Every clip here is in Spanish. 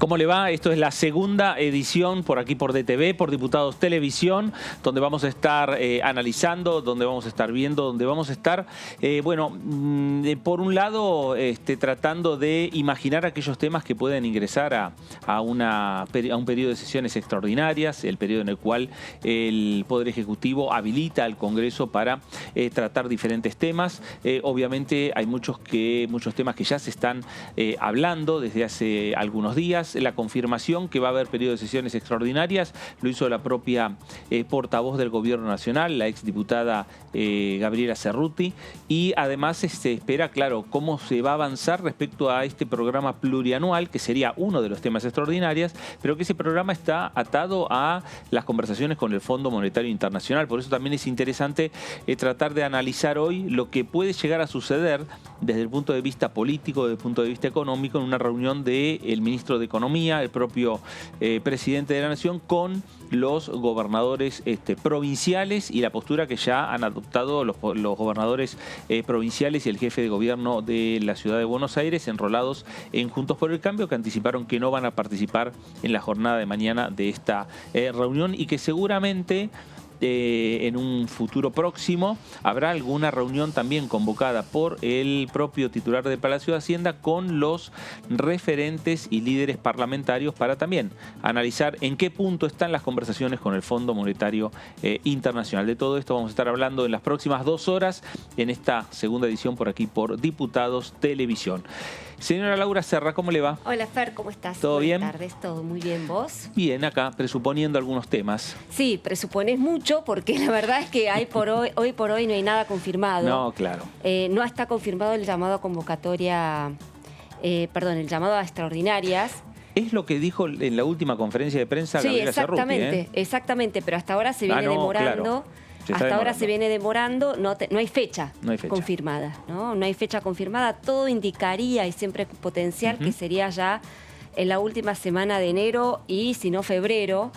¿Cómo le va? Esto es la segunda edición por aquí por DTV, por Diputados Televisión, donde vamos a estar analizando, donde vamos a estar viendo, donde vamos a estar, por un lado, tratando de imaginar aquellos temas que pueden ingresar a un periodo de sesiones extraordinarias, el periodo en el cual el Poder Ejecutivo habilita al Congreso para tratar diferentes temas. Obviamente hay muchos temas que ya se están hablando desde hace algunos días. La confirmación que va a haber periodo de sesiones extraordinarias lo hizo la propia portavoz del Gobierno Nacional, la exdiputada Gabriela Cerruti, y además se espera, claro, cómo se va a avanzar respecto a este programa plurianual, que sería uno de los temas extraordinarios, pero que ese programa está atado a las conversaciones con el Fondo Monetario Internacional. Por eso también es interesante tratar de analizar hoy lo que puede llegar a suceder desde el punto de vista político, desde el punto de vista económico, en una reunión del ministro de Economía, el propio presidente de la Nación, con los gobernadores provinciales y la postura que ya han adoptado los gobernadores provinciales y el jefe de gobierno de la ciudad de Buenos Aires, enrolados en Juntos por el Cambio, que anticiparon que no van a participar en la jornada de mañana de esta reunión y que seguramente en un futuro próximo habrá alguna reunión también convocada por el propio titular del Palacio de Hacienda con los referentes y líderes parlamentarios para también analizar en qué punto están las conversaciones con el Fondo Monetario Internacional. De todo esto vamos a estar hablando en las próximas 2 horas en esta segunda edición por aquí por Diputados Televisión. Señora Laura Serra, ¿cómo le va? Hola Fer, ¿cómo estás? ¿Todo bien? Buenas tardes, todo muy bien, ¿vos? Bien, acá presuponiendo algunos temas. Sí, presupones mucho porque la verdad es que hoy por hoy no hay nada confirmado. No, claro. No está confirmado el llamado a convocatoria, el llamado a extraordinarias. Es lo que dijo en la última conferencia de prensa Gabriela Cerruti, exactamente, pero hasta ahora se viene demorando. Claro. Hasta ahora se viene demorando, no hay fecha confirmada, ¿no? No hay fecha confirmada, todo indicaría, y siempre potencial, que sería ya en la última semana de enero y si no febrero,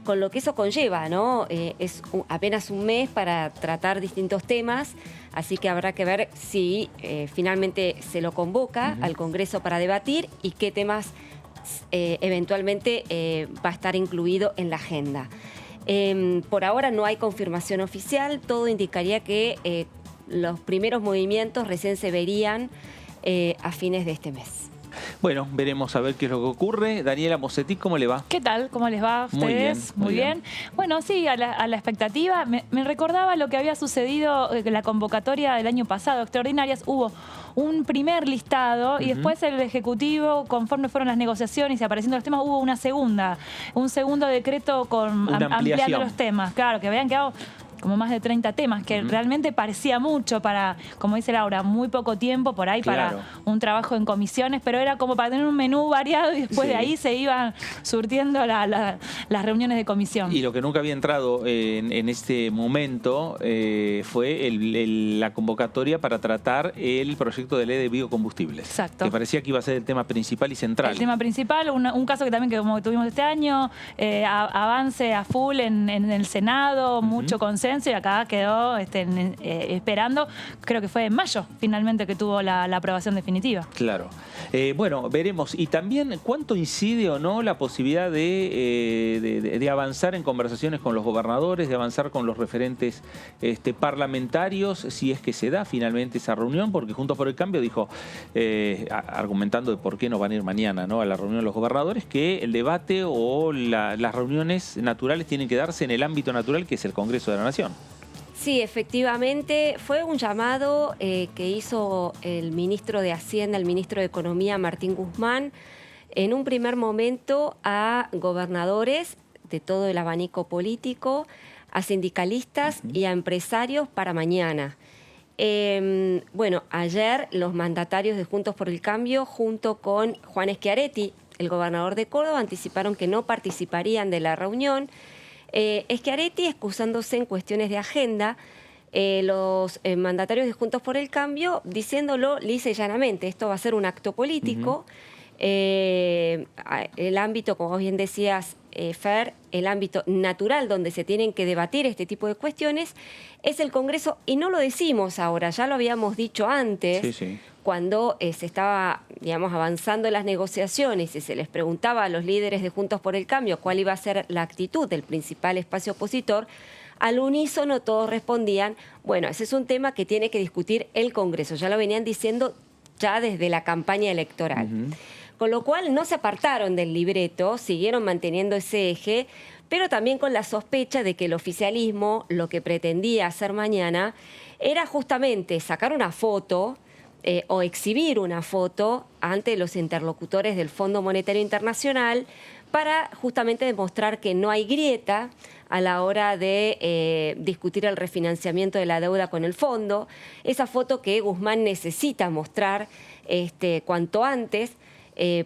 con lo que eso conlleva, ¿no? Es apenas un mes para tratar distintos temas, así que habrá que ver si finalmente se lo convoca al Congreso para debatir y qué temas eventualmente va a estar incluido en la agenda. Por ahora no hay confirmación oficial, todo indicaría que los primeros movimientos recién se verían a fines de este mes. Bueno, veremos a ver qué es lo que ocurre. Daniela Mosetti, ¿cómo le va? ¿Qué tal? ¿Cómo les va a ustedes? Muy bien. Bueno, sí, a la expectativa. Me recordaba lo que había sucedido en la convocatoria del año pasado, extraordinarias. Hubo un primer listado y después el Ejecutivo, conforme fueron las negociaciones y apareciendo los temas, hubo un segundo decreto con ampliando los temas. Claro, que habían quedado como más de 30 temas, que realmente parecía mucho para, como dice Laura, muy poco tiempo por ahí para un trabajo en comisiones, pero era como para tener un menú variado y después de ahí se iban surtiendo las reuniones de comisión. Y lo que nunca había entrado en este momento fue la convocatoria para tratar el proyecto de ley de biocombustibles. Exacto. Que parecía que iba a ser el tema principal y central. El tema principal, un caso que también como tuvimos este año, avance a full en el Senado, mucho consenso, y acá quedó esperando, creo que fue en mayo finalmente que tuvo la aprobación definitiva. Claro. Bueno, veremos. Y también cuánto incide o no la posibilidad de avanzar en conversaciones con los gobernadores, de avanzar con los referentes parlamentarios, si es que se da finalmente esa reunión, porque Juntos por el Cambio dijo, argumentando de por qué no van a ir mañana, ¿no?, a la reunión de los gobernadores, que el debate o las reuniones naturales tienen que darse en el ámbito natural, que es el Congreso de la Nación. Sí, efectivamente, fue un llamado que hizo el ministro de Hacienda, el ministro de Economía, Martín Guzmán, en un primer momento a gobernadores de todo el abanico político, a sindicalistas y a empresarios para mañana. Bueno, ayer los mandatarios de Juntos por el Cambio, junto con Juan Schiaretti, el gobernador de Córdoba, anticiparon que no participarían de la reunión. Schiaretti excusándose en cuestiones de agenda, los mandatarios de Juntos por el Cambio diciéndolo lisa y llanamente, esto va a ser un acto político. El ámbito, como bien decías, Fer, el ámbito natural donde se tienen que debatir este tipo de cuestiones es el Congreso, y no lo decimos ahora, ya lo habíamos dicho antes, cuando se estaba, digamos, avanzando las negociaciones y se les preguntaba a los líderes de Juntos por el Cambio cuál iba a ser la actitud del principal espacio opositor, al unísono todos respondían, bueno, ese es un tema que tiene que discutir el Congreso. Ya lo venían diciendo ya desde la campaña electoral. Con lo cual no se apartaron del libreto, siguieron manteniendo ese eje, pero también con la sospecha de que el oficialismo lo que pretendía hacer mañana era justamente sacar una foto o exhibir una foto ante los interlocutores del Fondo Monetario Internacional para justamente demostrar que no hay grieta a la hora de discutir el refinanciamiento de la deuda con el fondo. Esa foto que Guzmán necesita mostrar cuanto antes.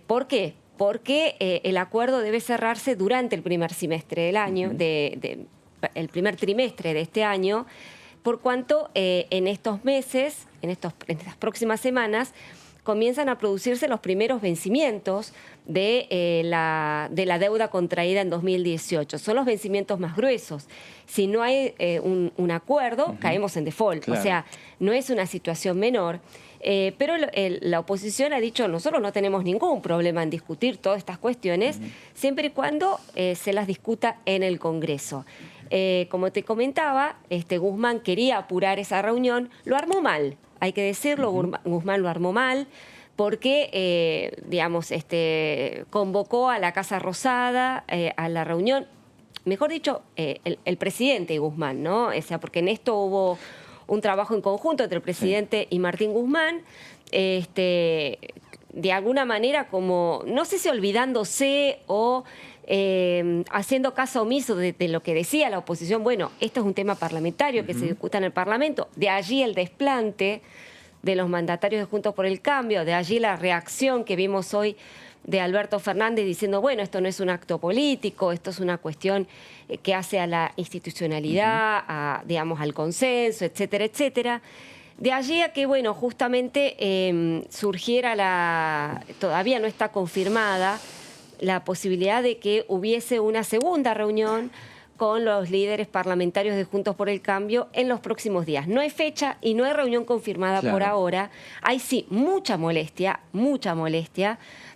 ¿Por qué? Porque el acuerdo debe cerrarse durante el primer semestre del año, el primer trimestre de este año, por cuanto en estos meses, en estas próximas semanas, comienzan a producirse los primeros vencimientos de la deuda contraída en 2018. Son los vencimientos más gruesos. Si no hay un acuerdo, caemos en default. Claro. O sea, no es una situación menor. Pero la oposición ha dicho, nosotros no tenemos ningún problema en discutir todas estas cuestiones, siempre y cuando se las discuta en el Congreso. Como te comentaba, Guzmán quería apurar esa reunión, lo armó mal, hay que decirlo, Guzmán lo armó mal, porque, convocó a la Casa Rosada a la reunión, mejor dicho, el presidente Guzmán, ¿no? O sea, porque en esto hubo un trabajo en conjunto entre el presidente y Martín Guzmán, de alguna manera como, no sé si olvidándose o haciendo caso omiso de lo que decía la oposición. Bueno, esto es un tema parlamentario que se discuta en el Parlamento, de allí el desplante de los mandatarios de Juntos por el Cambio, de allí la reacción que vimos hoy de Alberto Fernández diciendo, bueno, esto no es un acto político, esto es una cuestión que hace a la institucionalidad, digamos, al consenso, etcétera, etcétera. De allí a que, bueno, justamente surgiera todavía no está confirmada, la posibilidad de que hubiese una segunda reunión con los líderes parlamentarios de Juntos por el Cambio en los próximos días. No hay fecha y no hay reunión confirmada por ahora. Hay sí mucha molestia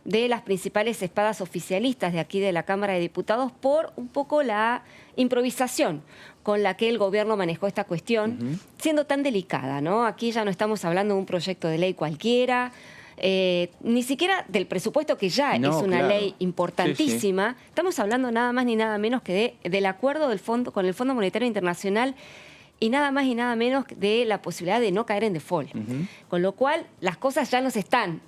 de las principales espadas oficialistas de aquí de la Cámara de Diputados por un poco la improvisación con la que el gobierno manejó esta cuestión, siendo tan delicada, ¿no? Aquí ya no estamos hablando de un proyecto de ley cualquiera, ni siquiera del presupuesto, que ya es una ley importantísima. Estamos hablando nada más ni nada menos que del acuerdo del fondo con el Fondo Monetario Internacional y nada más y nada menos de la posibilidad de no caer en default. Con lo cual, las cosas ya no están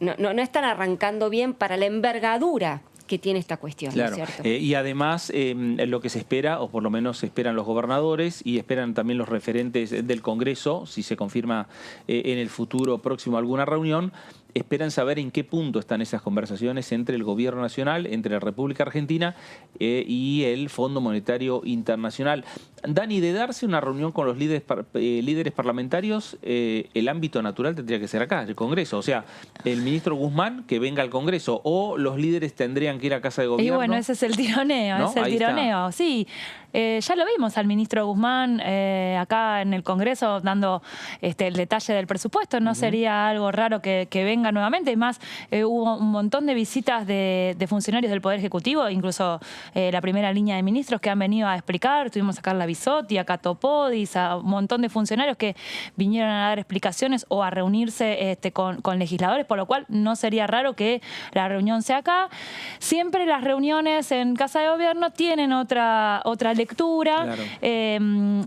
arrancando bien para la envergadura que tiene esta cuestión, claro. ¿no es cierto? Y además, lo que se espera, o por lo menos esperan los gobernadores y esperan también los referentes del Congreso, si se confirma en el futuro próximo alguna reunión, esperan saber en qué punto están esas conversaciones entre el Gobierno Nacional, entre la República Argentina y el Fondo Monetario Internacional. Dani, de darse una reunión con los líderes parlamentarios, el ámbito natural tendría que ser acá, el Congreso. O sea, el ministro Guzmán que venga al Congreso, o los líderes tendrían que ir a Casa de Gobierno. Y bueno, ese es el tironeo, ¿no? Sí. Ya lo vimos al ministro Guzmán acá en el Congreso dando el detalle del presupuesto. No sería algo raro que venga nuevamente. Además, hubo un montón de visitas de funcionarios del Poder Ejecutivo, incluso la primera línea de ministros que han venido a explicar. Tuvimos a Carla Bisotti, a Cato Podis, a un montón de funcionarios que vinieron a dar explicaciones o a reunirse con legisladores, por lo cual no sería raro que la reunión sea acá. Siempre las reuniones en Casa de Gobierno tienen otra lectura. Claro.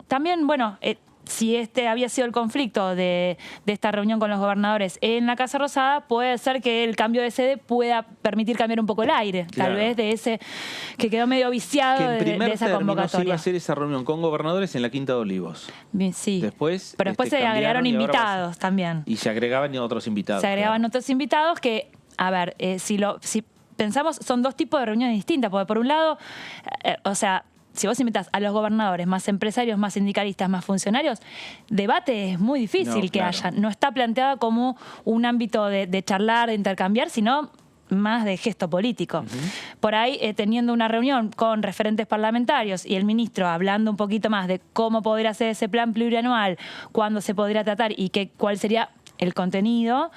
También, bueno, si había sido el conflicto de esta reunión con los gobernadores en la Casa Rosada, puede ser que el cambio de sede pueda permitir cambiar un poco el aire, claro. Tal vez de ese que quedó medio viciado de esa convocatoria. Se iba a hacer esa reunión con gobernadores en la Quinta de Olivos. Sí. Después, pero después se agregaron invitados también. Y se agregaban otros invitados. Se agregaban otros invitados que, a ver, si pensamos, son dos tipos de reuniones distintas, porque por un lado, si vos invitás a los gobernadores, más empresarios, más sindicalistas, más funcionarios, debate es muy difícil que haya. No está planteado como un ámbito de charlar, de intercambiar, sino más de gesto político. Por ahí, teniendo una reunión con referentes parlamentarios y el ministro hablando un poquito más de cómo podría ser ese plan plurianual, cuándo se podría tratar y cuál sería el contenido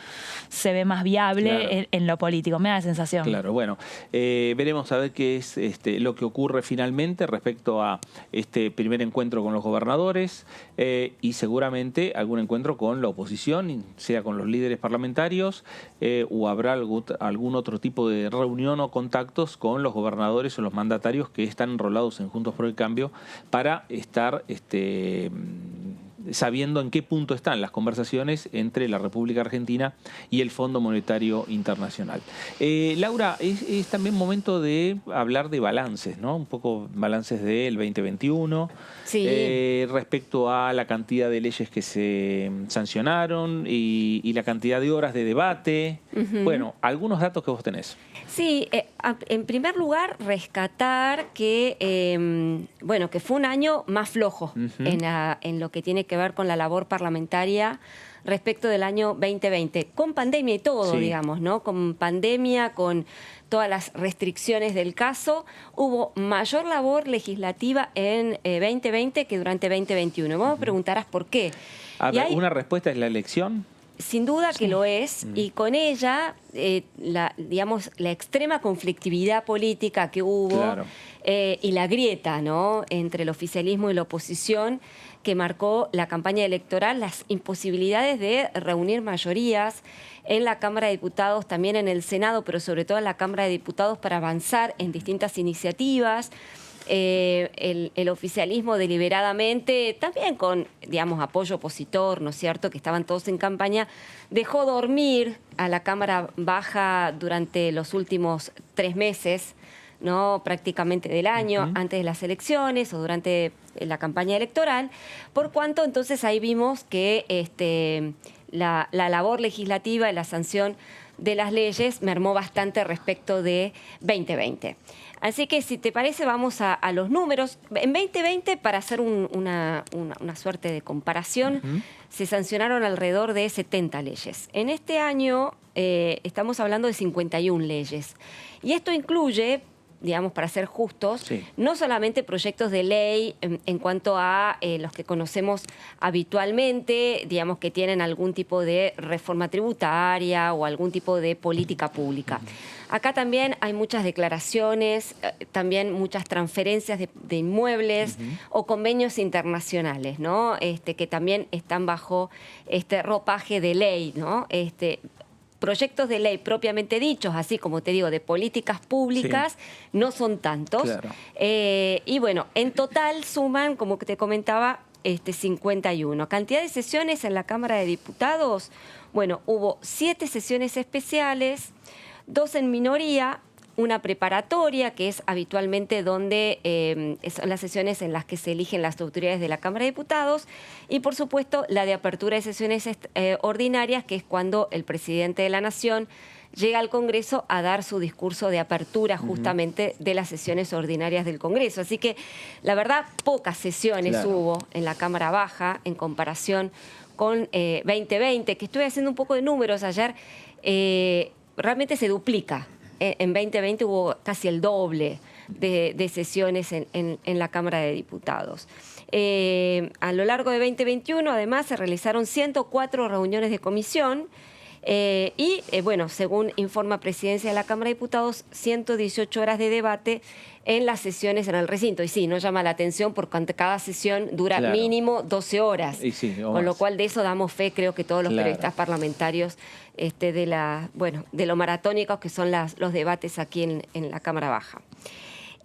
se ve más viable Claro. en lo político. Me da la sensación. Claro, bueno, veremos a ver qué es lo que ocurre finalmente respecto a este primer encuentro con los gobernadores y seguramente algún encuentro con la oposición, sea con los líderes parlamentarios o habrá algún otro tipo de reunión o contactos con los gobernadores o los mandatarios que están enrolados en Juntos por el Cambio para estar sabiendo en qué punto están las conversaciones entre la República Argentina y el Fondo Monetario Internacional. Laura, es también momento de hablar de balances, ¿no? Un poco balances del 2021, Sí. respecto a la cantidad de leyes que se sancionaron y la cantidad de horas de debate. Bueno, algunos datos que vos tenés. Sí, en primer lugar, rescatar que, bueno, que fue un año más flojo en lo que tiene que ver con la labor parlamentaria respecto del año 2020, con pandemia y todo, Sí. digamos, ¿no? Con pandemia, con todas las restricciones del caso, hubo mayor labor legislativa en 2020 que durante 2021. Vos me preguntarás por qué. A Y ver, hay- una respuesta es la elección. Sin duda que lo es, y con ella, digamos, la extrema conflictividad política que hubo Claro. y la grieta, ¿no?, entre el oficialismo y la oposición, que marcó la campaña electoral, las imposibilidades de reunir mayorías en la Cámara de Diputados, también en el Senado, pero sobre todo en la Cámara de Diputados para avanzar en distintas iniciativas. El oficialismo deliberadamente, también con, digamos, apoyo opositor, ¿no es cierto?, que estaban todos en campaña, dejó dormir a la Cámara Baja durante los últimos 3 meses, ¿no?, prácticamente del año, antes de las elecciones o durante la campaña electoral, por cuanto entonces ahí vimos que la labor legislativa y la sanción de las leyes mermó bastante respecto de 2020. Así que, si te parece, vamos a los números. En 2020, para hacer una suerte de comparación, se sancionaron alrededor de 70 leyes. En este año estamos hablando de 51 leyes. Y esto incluye, digamos, para ser justos, Sí. no solamente proyectos de ley en cuanto a los que conocemos habitualmente, digamos, que tienen algún tipo de reforma tributaria o algún tipo de política pública. Acá también hay muchas declaraciones, también muchas transferencias de inmuebles o convenios internacionales, ¿no? Que también están bajo este ropaje de ley, ¿no? Proyectos de ley propiamente dichos, así como te digo, de políticas públicas, no son tantos. Claro. Y bueno, en total suman, como que te comentaba, 51. Cantidad de sesiones en la Cámara de Diputados, bueno, hubo 7 sesiones especiales, 2 en minoría, una preparatoria, que es habitualmente donde son las sesiones en las que se eligen las autoridades de la Cámara de Diputados, y por supuesto la de apertura de sesiones ordinarias, que es cuando el presidente de la Nación llega al Congreso a dar su discurso de apertura justamente de las sesiones ordinarias del Congreso. Así que, la verdad, pocas sesiones Claro. hubo en la Cámara Baja en comparación con 2020, que estuve haciendo un poco de números ayer, realmente se duplica. En 2020 hubo casi el doble de sesiones en la Cámara de Diputados. A lo largo de 2021, además, se realizaron 104 reuniones de comisión bueno, según informa Presidencia de la Cámara de Diputados, 118 horas de debate en las sesiones en el recinto. Y sí, no llama la atención porque cada sesión dura Claro. mínimo 12 horas. Y sí, o con lo más. cual de eso damos fe, creo que todos los Claro. periodistas parlamentarios, de lo maratónicos que son los debates aquí en la Cámara Baja.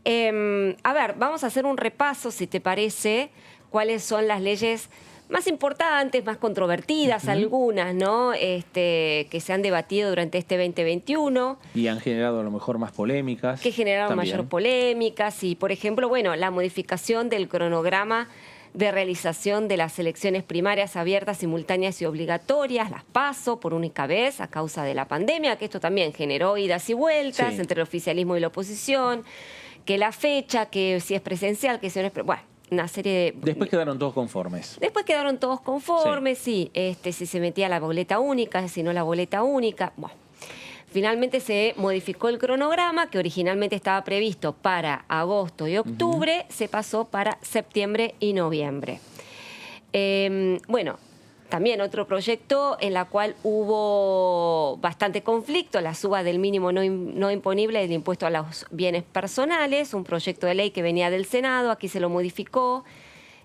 A ver, vamos a hacer un repaso, si te parece, cuáles son las leyes más importantes, más controvertidas, algunas, ¿no? Que se han debatido durante este 2021. Y han generado a lo mejor más polémicas. Que generaron también. mayor polémicas y, por ejemplo, bueno, la modificación del cronograma de realización de las elecciones primarias abiertas, simultáneas y obligatorias, las PASO, por única vez a causa de la pandemia, que esto también generó idas y vueltas Sí. entre el oficialismo y la oposición, que la fecha, que si es presencial, que si no es... Bueno, una serie de... Después quedaron todos conformes. Después quedaron todos conformes, sí, si se metía la boleta única, si no la boleta única. Bueno, finalmente se modificó el cronograma, que originalmente estaba previsto para agosto y octubre, se pasó para septiembre y noviembre. Bueno, también otro proyecto en la cual hubo bastante conflicto, la suba del mínimo no imponible del impuesto a los bienes personales, un proyecto de ley que venía del Senado, aquí se lo modificó,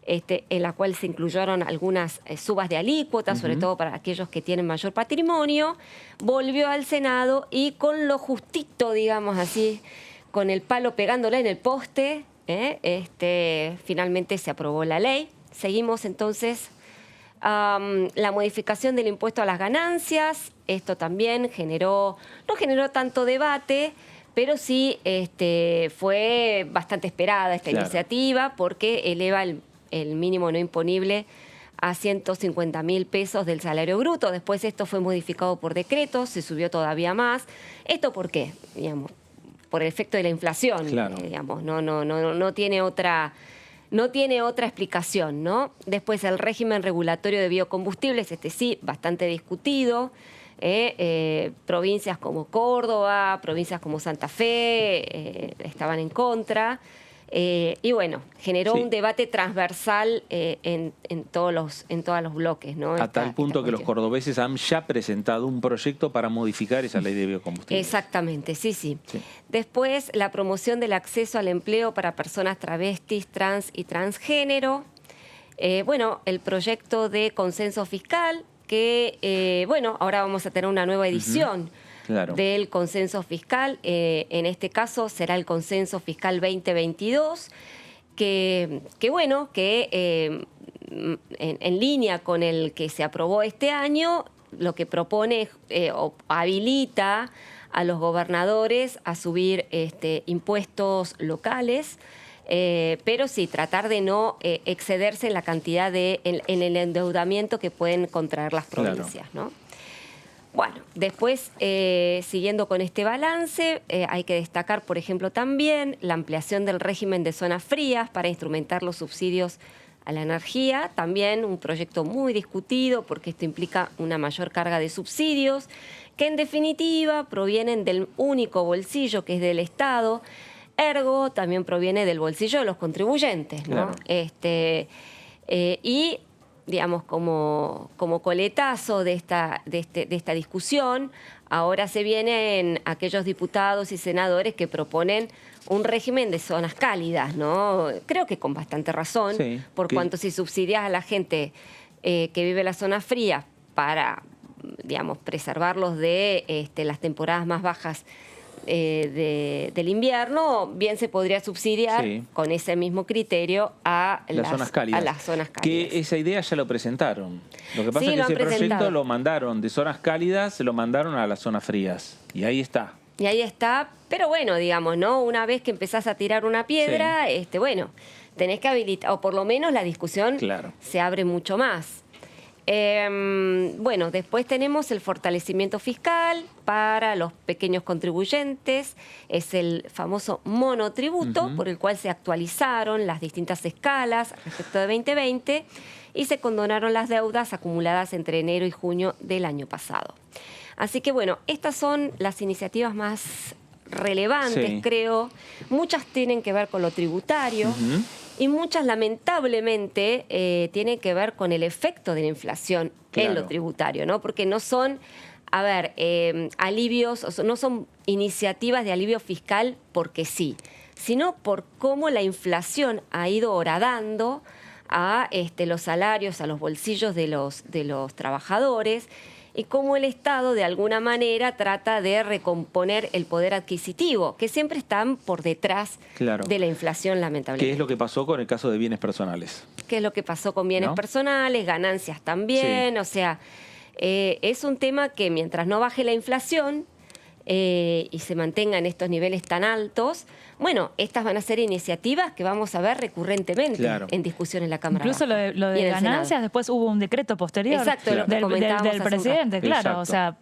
en la cual se incluyeron algunas subas de alícuotas, sobre todo para aquellos que tienen mayor patrimonio, volvió al Senado y con lo justito, digamos así, con el palo pegándole en el poste, finalmente se aprobó la ley. Seguimos entonces la modificación del impuesto a las ganancias. Esto también no generó tanto debate, pero sí fue bastante esperada esta iniciativa porque eleva el mínimo no imponible a 150.000 pesos del salario bruto. Después esto fue modificado por decreto, se subió todavía más. ¿Esto por qué? Digamos, por el efecto de la inflación. Claro. Digamos, no tiene otra explicación, ¿no? Después el régimen regulatorio de biocombustibles, sí, bastante discutido. Provincias como Córdoba, provincias como Santa Fe estaban en contra. Y bueno, generó un debate transversal en todos los bloques, ¿no? A tal punto que los cordobeses han ya presentado un proyecto para modificar esa ley de biocombustibles. Exactamente, sí. Después, la promoción del acceso al empleo para personas travestis, trans y transgénero. El proyecto de consenso fiscal, que, ahora vamos a tener una nueva edición. Claro. Del consenso fiscal, en este caso será el consenso fiscal 2022, que en línea con el que se aprobó este año, lo que propone o habilita a los gobernadores a subir impuestos locales, pero sí, tratar de no excederse en la cantidad en el endeudamiento que pueden contraer las provincias, ¿no? Bueno, después, siguiendo con este balance, hay que destacar, por ejemplo, también la ampliación del régimen de zonas frías para instrumentar los subsidios a la energía. También un proyecto muy discutido porque esto implica una mayor carga de subsidios que, en definitiva, provienen del único bolsillo que es del Estado. Ergo, también proviene del bolsillo de los contribuyentes, ¿no? Claro. Y digamos, como coletazo de esta discusión, ahora se vienen aquellos diputados y senadores que proponen un régimen de zonas cálidas, ¿no? Creo que con bastante razón, cuanto si subsidias a la gente que vive en las zonas frías para, digamos, preservarlos de las temporadas más bajas del invierno, bien se podría subsidiar con ese mismo criterio a las zonas cálidas. Que esa idea ya lo presentaron. Lo que pasa es que ese proyecto lo mandaron de zonas cálidas, se lo mandaron a las zonas frías. Y ahí está. Pero bueno, digamos, ¿no? Una vez que empezás a tirar una piedra, tenés que habilitar, o por lo menos la discusión se abre mucho más. Después tenemos el fortalecimiento fiscal para los pequeños contribuyentes. Es el famoso monotributo por el cual se actualizaron las distintas escalas respecto de 2020 y se condonaron las deudas acumuladas entre enero y junio del año pasado. Así que estas son las iniciativas más relevantes, creo. Muchas tienen que ver con lo tributario. Y muchas, lamentablemente, tienen que ver con el efecto de la inflación en lo tributario, ¿no? Porque no son, alivios, no son iniciativas de alivio fiscal porque sí, sino por cómo la inflación ha ido horadando a los salarios, a los bolsillos de los trabajadores, y cómo el Estado, de alguna manera, trata de recomponer el poder adquisitivo, que siempre están por detrás de la inflación, lamentablemente. ¿Qué es lo que pasó con el caso de bienes personales? ¿Qué es lo que pasó con bienes personales, ganancias también? O sea, es un tema que mientras no baje la inflación y se mantenga en estos niveles tan altos, estas van a ser iniciativas que vamos a ver recurrentmente en discusión en la Cámara. Incluso lo de ganancias, después hubo un decreto posterior del presidente, O sea,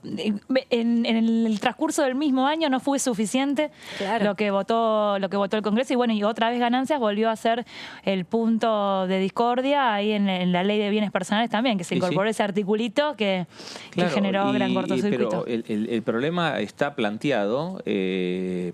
en el transcurso del mismo año no fue suficiente lo que votó el Congreso, y otra vez ganancias volvió a ser el punto de discordia ahí en la ley de bienes personales también, que se incorporó ese articulito que generó gran cortocircuito. Pero el problema está planteado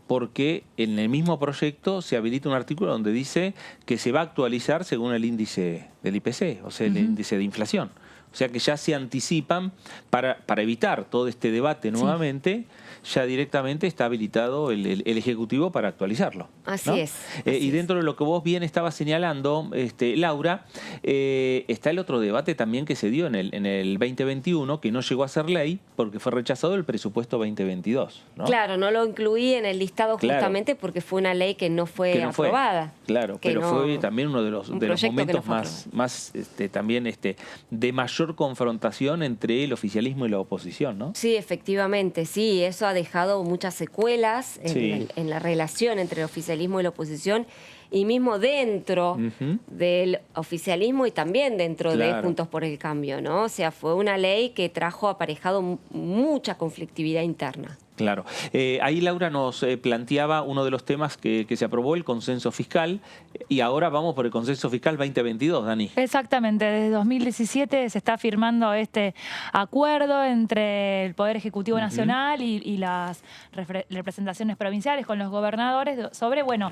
porque en el mismo proyecto se habilita un artículo donde dice que se va a actualizar según el índice del IPC, o sea, el índice de inflación. O sea que ya se anticipan para evitar todo este debate nuevamente, ya directamente está habilitado el Ejecutivo para actualizarlo. Así ¿no? es. Y dentro de lo que vos bien estabas señalando, Laura, está el otro debate también que se dio en el 2021, que no llegó a ser ley porque fue rechazado el presupuesto 2022. ¿no? Claro, no lo incluí en el listado justamente porque fue una ley que no fue aprobada. Claro, pero fue también uno de los momentos más también de mayor confrontación entre el oficialismo y la oposición, ¿no? Sí, efectivamente, sí, eso ha dejado muchas secuelas en la relación entre el oficialismo y la oposición, y mismo dentro del oficialismo y también dentro de Juntos por el Cambio, ¿no? O sea, fue una ley que trajo aparejado mucha conflictividad interna. Claro. Ahí Laura nos planteaba uno de los temas que se aprobó, el consenso fiscal, y ahora vamos por el consenso fiscal 2022, Dani. Exactamente, desde 2017 se está firmando este acuerdo entre el Poder Ejecutivo Nacional y las representaciones provinciales con los gobernadores sobre, bueno,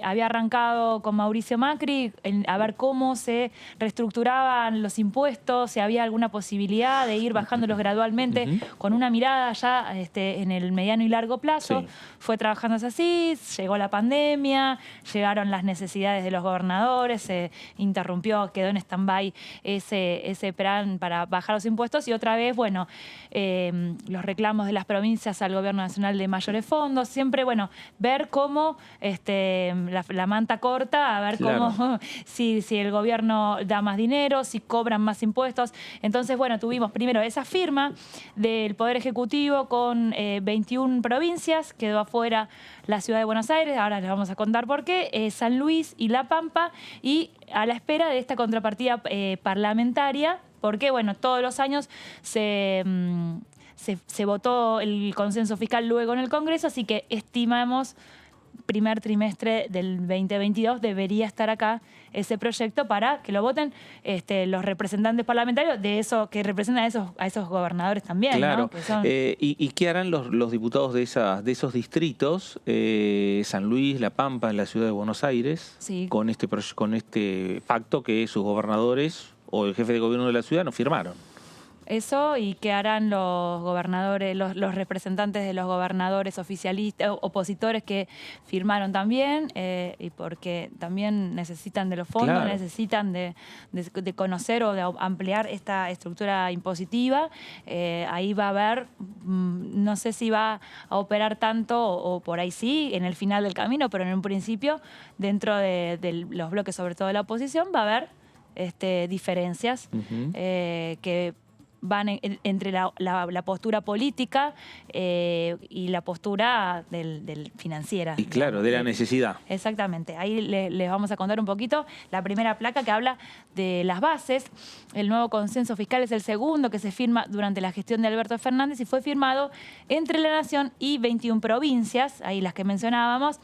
había arrancado con Mauricio Macri a ver cómo se reestructuraban los impuestos, si había alguna posibilidad de ir bajándolos gradualmente con una mirada ya en el mediano y largo plazo. Fue trabajándose así, llegó la pandemia, llegaron las necesidades de los gobernadores, se interrumpió, quedó en stand-by ese plan para bajar los impuestos y otra vez, bueno, los reclamos de las provincias al gobierno nacional de mayores fondos, siempre, bueno, ver cómo la manta corta, a ver cómo, si el gobierno da más dinero, si cobran más impuestos. Entonces, bueno, tuvimos primero esa firma del Poder Ejecutivo con 21 provincias, quedó afuera la ciudad de Buenos Aires, ahora les vamos a contar por qué, San Luis y La Pampa, y a la espera de esta contrapartida parlamentaria, porque bueno, todos los años se votó el consenso fiscal luego en el Congreso, así que estimamos primer trimestre del 2022 debería estar acá ese proyecto para que lo voten los representantes parlamentarios de eso que representan a esos gobernadores también. Claro. ¿No? Que son... ¿Y qué harán los diputados de esos distritos, San Luis, La Pampa, en la ciudad de Buenos Aires, con este pacto que sus gobernadores o el jefe de gobierno de la ciudad no firmaron? Eso, y qué harán los gobernadores, los representantes de los gobernadores oficialistas, opositores que firmaron también, y porque también necesitan de los fondos, necesitan de conocer o de ampliar esta estructura impositiva. Ahí va a haber, no sé si va a operar tanto o por ahí sí, en el final del camino, pero en un principio, dentro de los bloques, sobre todo de la oposición, va a haber diferencias que van entre la postura política y la postura del financiera. Y claro, de la necesidad. Exactamente. Ahí les vamos a contar un poquito la primera placa que habla de las bases. El nuevo consenso fiscal es el segundo que se firma durante la gestión de Alberto Fernández y fue firmado entre la Nación y 21 provincias, ahí las que mencionábamos.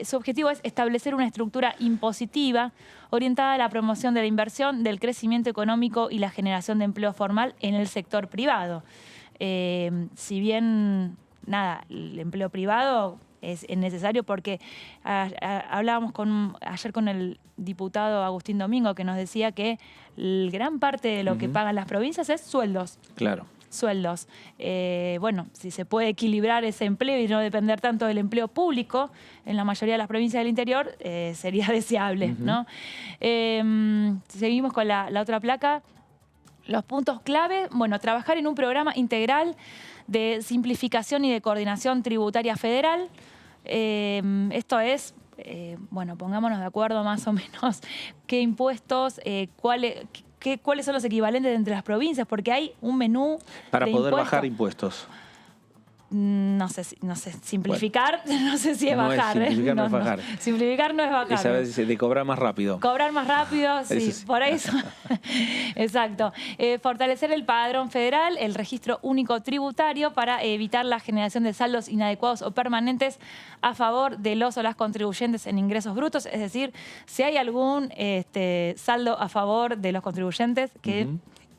Su objetivo es establecer una estructura impositiva orientada a la promoción de la inversión, del crecimiento económico y la generación de empleo formal en el sector privado. Si bien, nada, el empleo privado es necesario porque hablábamos ayer con el diputado Agustín Domingo, que nos decía que gran parte de lo que pagan las provincias es sueldos. Claro. Sueldos. Bueno, si se puede equilibrar ese empleo y no depender tanto del empleo público en la mayoría de las provincias del interior, sería deseable, ¿no? Seguimos con la otra placa. Los puntos clave, bueno, trabajar en un programa integral de simplificación y de coordinación tributaria federal. Esto es, bueno, pongámonos de acuerdo más o menos qué impuestos, cuáles son los equivalentes entre las provincias, porque hay un menú para de poder impuestos. bajar impuestos. No sé, simplificar, bueno, no sé si es bajar. Simplificar no es bajar. Simplificar no es bajar. Esa vez de cobrar más rápido. Cobrar más rápido, sí, por eso. Exacto. Fortalecer el padrón federal, el registro único tributario para evitar la generación de saldos inadecuados o permanentes a favor de los o las contribuyentes en ingresos brutos. Es decir, si hay algún saldo a favor de los contribuyentes que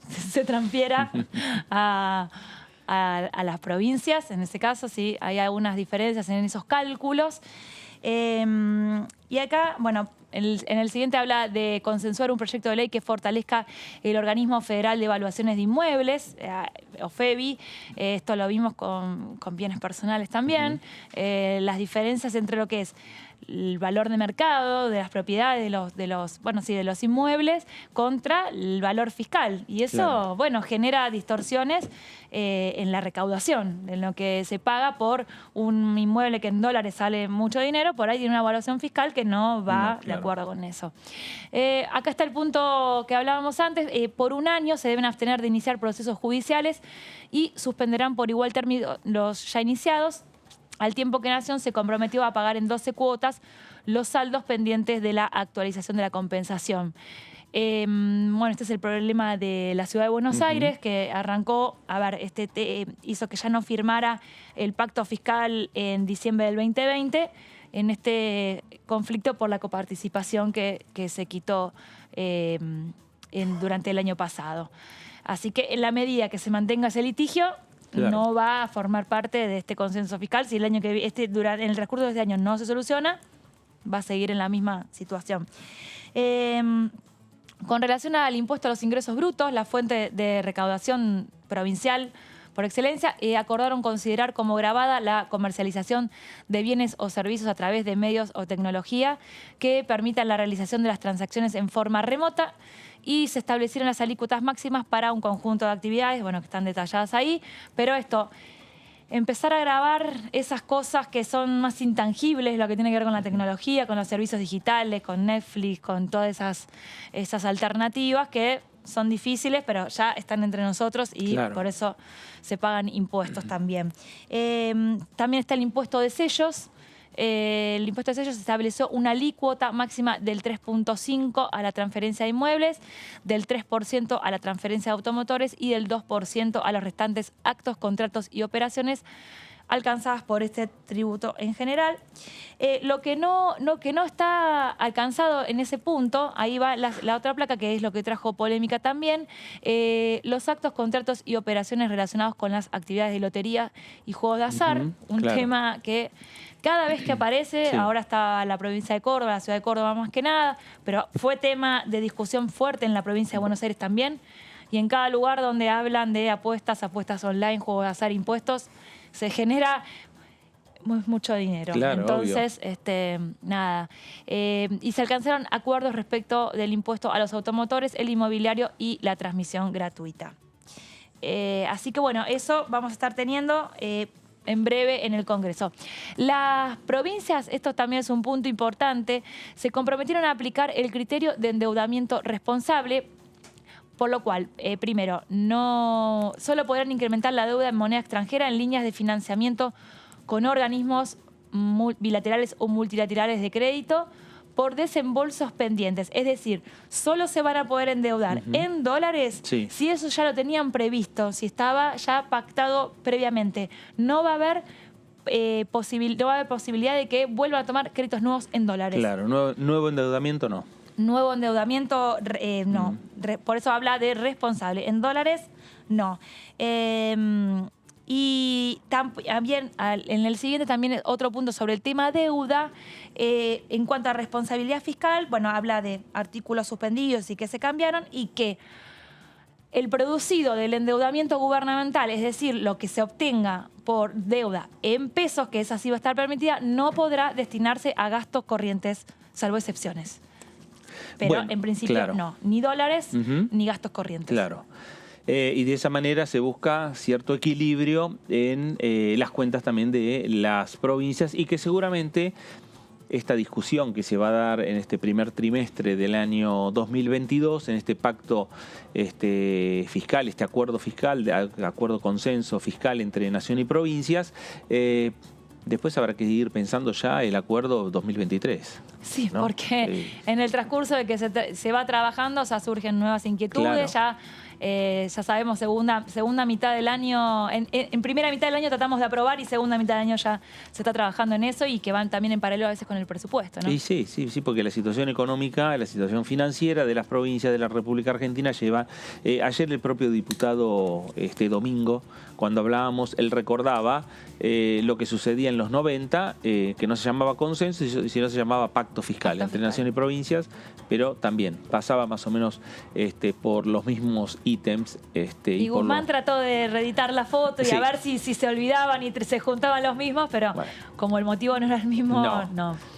se transfiera a las provincias, en ese caso sí hay algunas diferencias en esos cálculos. Y acá, bueno, en el siguiente habla de consensuar un proyecto de ley que fortalezca el Organismo Federal de Evaluaciones de Inmuebles, OFEVI. Esto lo vimos con bienes personales también. Las diferencias entre lo que es el valor de mercado de las propiedades de los inmuebles contra el valor fiscal, y eso, claro, bueno, genera distorsiones en la recaudación, en lo que se paga por un inmueble que en dólares sale mucho dinero, por ahí tiene una evaluación fiscal que no va de acuerdo con eso. Acá está el punto que hablábamos antes. Por un año se deben abstener de iniciar procesos judiciales y suspenderán por igual término los ya iniciados, al tiempo que Nación se comprometió a pagar en 12 cuotas los saldos pendientes de la actualización de la compensación. Bueno, este es el problema de la Ciudad de Buenos Aires, que arrancó, hizo que ya no firmara el pacto fiscal en diciembre del 2020, en este conflicto por la coparticipación que se quitó durante el año pasado. Así que en la medida que se mantenga ese litigio, claro, no va a formar parte de este consenso fiscal. Si el año que en el transcurso de este año no se soluciona, va a seguir en la misma situación. Con relación al impuesto a los ingresos brutos, la fuente de recaudación provincial por excelencia, acordaron considerar como gravada la comercialización de bienes o servicios a través de medios o tecnología que permitan la realización de las transacciones en forma remota, y se establecieron las alícuotas máximas para un conjunto de actividades, bueno, que están detalladas ahí, pero esto, empezar a grabar esas cosas que son más intangibles, lo que tiene que ver con la tecnología, con los servicios digitales, con Netflix, con todas esas alternativas que son difíciles, pero ya están entre nosotros y claro, por eso se pagan impuestos también. También está el impuesto de sellos. El impuesto de sellos estableció una alícuota máxima del 3.5% a la transferencia de inmuebles, del 3% a la transferencia de automotores y del 2% a los restantes actos, contratos y operaciones alcanzadas por este tributo en general. Lo que no está alcanzado en ese punto, ahí va la otra placa, que es lo que trajo polémica también, los actos, contratos y operaciones relacionados con las actividades de lotería y juegos de azar, un claro, tema que cada vez que aparece, sí, ahora está la provincia de Córdoba, la ciudad de Córdoba más que nada, pero fue tema de discusión fuerte en la provincia de Buenos Aires también, y en cada lugar donde hablan de apuestas online, juegos de azar, impuestos, se genera mucho dinero. Claro, entonces, nada. Y se alcanzaron acuerdos respecto del impuesto a los automotores, el inmobiliario y la transmisión gratuita. Así que bueno, eso vamos a estar teniendo en breve en el Congreso. Las provincias, esto también es un punto importante, se comprometieron a aplicar el criterio de endeudamiento responsable, por lo cual, primero, no solo podrán incrementar la deuda en moneda extranjera en líneas de financiamiento con organismos bilaterales o multilaterales de crédito por desembolsos pendientes. Es decir, solo se van a poder endeudar en dólares, sí, si eso ya lo tenían previsto, si estaba ya pactado previamente. No va a haber posibilidad de que vuelvan a tomar créditos nuevos en dólares. Claro, nuevo endeudamiento no. Nuevo endeudamiento, no. Por eso habla de responsable. En dólares, no. Y también en el siguiente también otro punto sobre el tema deuda. En cuanto a responsabilidad fiscal, bueno, habla de artículos suspendidos y que se cambiaron, y que el producido del endeudamiento gubernamental, es decir, lo que se obtenga por deuda en pesos, que esa sí va a estar permitida, no podrá destinarse a gastos corrientes, salvo excepciones. Pero bueno, en principio claro, no, ni dólares ni gastos corrientes. Claro. Y de esa manera se busca cierto equilibrio en las cuentas también de las provincias, y que seguramente esta discusión que se va a dar en este primer trimestre del año 2022, en este pacto fiscal, este acuerdo fiscal, acuerdo consenso fiscal entre nación y provincias, después habrá que ir pensando ya el acuerdo 2023. Sí, ¿no? Porque sí, en el transcurso de que se va trabajando, o sea, surgen nuevas inquietudes, claro, ya Ya sabemos, segunda mitad del año, en primera mitad del año tratamos de aprobar y segunda mitad del año ya se está trabajando en eso y que van también en paralelo a veces con el presupuesto, ¿no? Y sí, porque la situación económica, la situación financiera de las provincias de la República Argentina lleva... ayer el propio diputado Domingo, cuando hablábamos, él recordaba lo que sucedía en los 90, que no se llamaba consenso, sino se llamaba pacto fiscal entre nación y provincias, pero también pasaba más o menos por los mismos ítems. Y Guzmán trató de reeditar la foto y a ver si se olvidaban y se juntaban los mismos, pero bueno, como el motivo no era el mismo,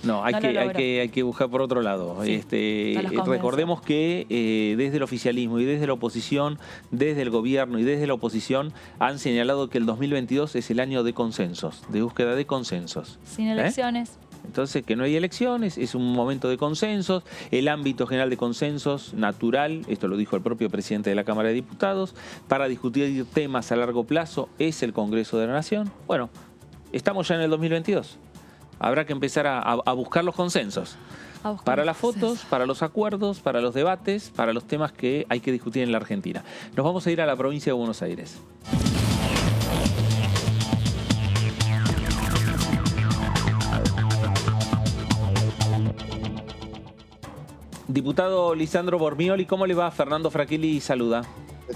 no hay que buscar por otro lado. Sí, recordemos que desde el oficialismo y desde la oposición, desde el gobierno y desde la oposición, han señalado que el 2022 es el año de consensos, de búsqueda de consensos. Sin elecciones. Entonces, que no hay elecciones, es un momento de consensos, el ámbito general de consensos natural, esto lo dijo el propio presidente de la Cámara de Diputados, para discutir temas a largo plazo es el Congreso de la Nación. Bueno, estamos ya en el 2022, habrá que empezar a buscar los consensos. Para las fotos, para los acuerdos, para los debates, para los temas que hay que discutir en la Argentina. Nos vamos a ir a la provincia de Buenos Aires. Diputado Lisandro Bormioli, ¿cómo le va? Fernando Fraquili saluda. ¿Qué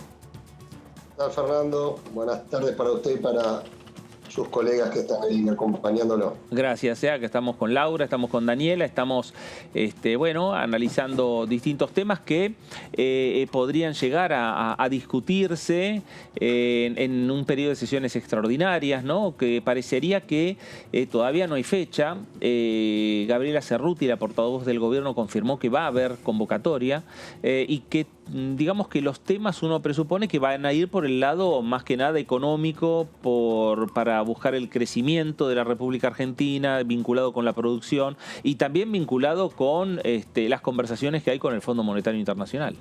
tal, Fernando? Buenas tardes para usted y para sus colegas que están ahí acompañándolo. Gracias, que estamos con Laura, estamos con Daniela, estamos analizando distintos temas que podrían llegar a discutirse en un periodo de sesiones extraordinarias, ¿no? Que parecería que todavía no hay fecha. Gabriela Cerruti, la portavoz del gobierno, confirmó que va a haber convocatoria y que digamos que los temas uno presupone que van a ir por el lado más que nada económico, para buscar el crecimiento de la República Argentina, vinculado con la producción y también vinculado con las conversaciones que hay con el Fondo Monetario Internacional.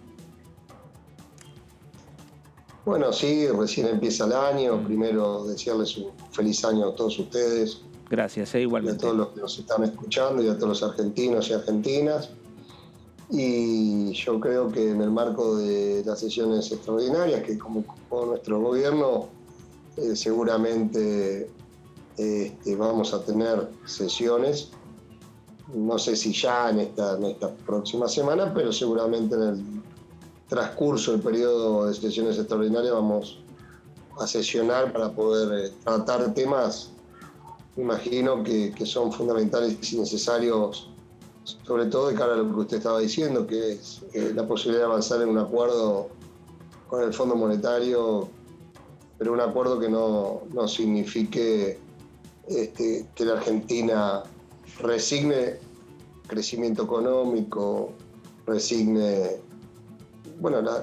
Bueno, sí, recién empieza el año. Primero desearles un feliz año a todos ustedes. Gracias, igualmente. Y a todos los que nos están escuchando y a todos los argentinos y argentinas. Y yo creo que en el marco de las sesiones extraordinarias que convocó nuestro gobierno, seguramente vamos a tener sesiones, no sé si ya en esta próxima semana, pero seguramente en el transcurso del periodo de sesiones extraordinarias vamos a sesionar para poder tratar temas, imagino que son fundamentales y necesarios, sobre todo de cara a lo que usted estaba diciendo, que es la posibilidad de avanzar en un acuerdo con el Fondo Monetario, pero un acuerdo que no signifique que la Argentina resigne crecimiento económico, resigne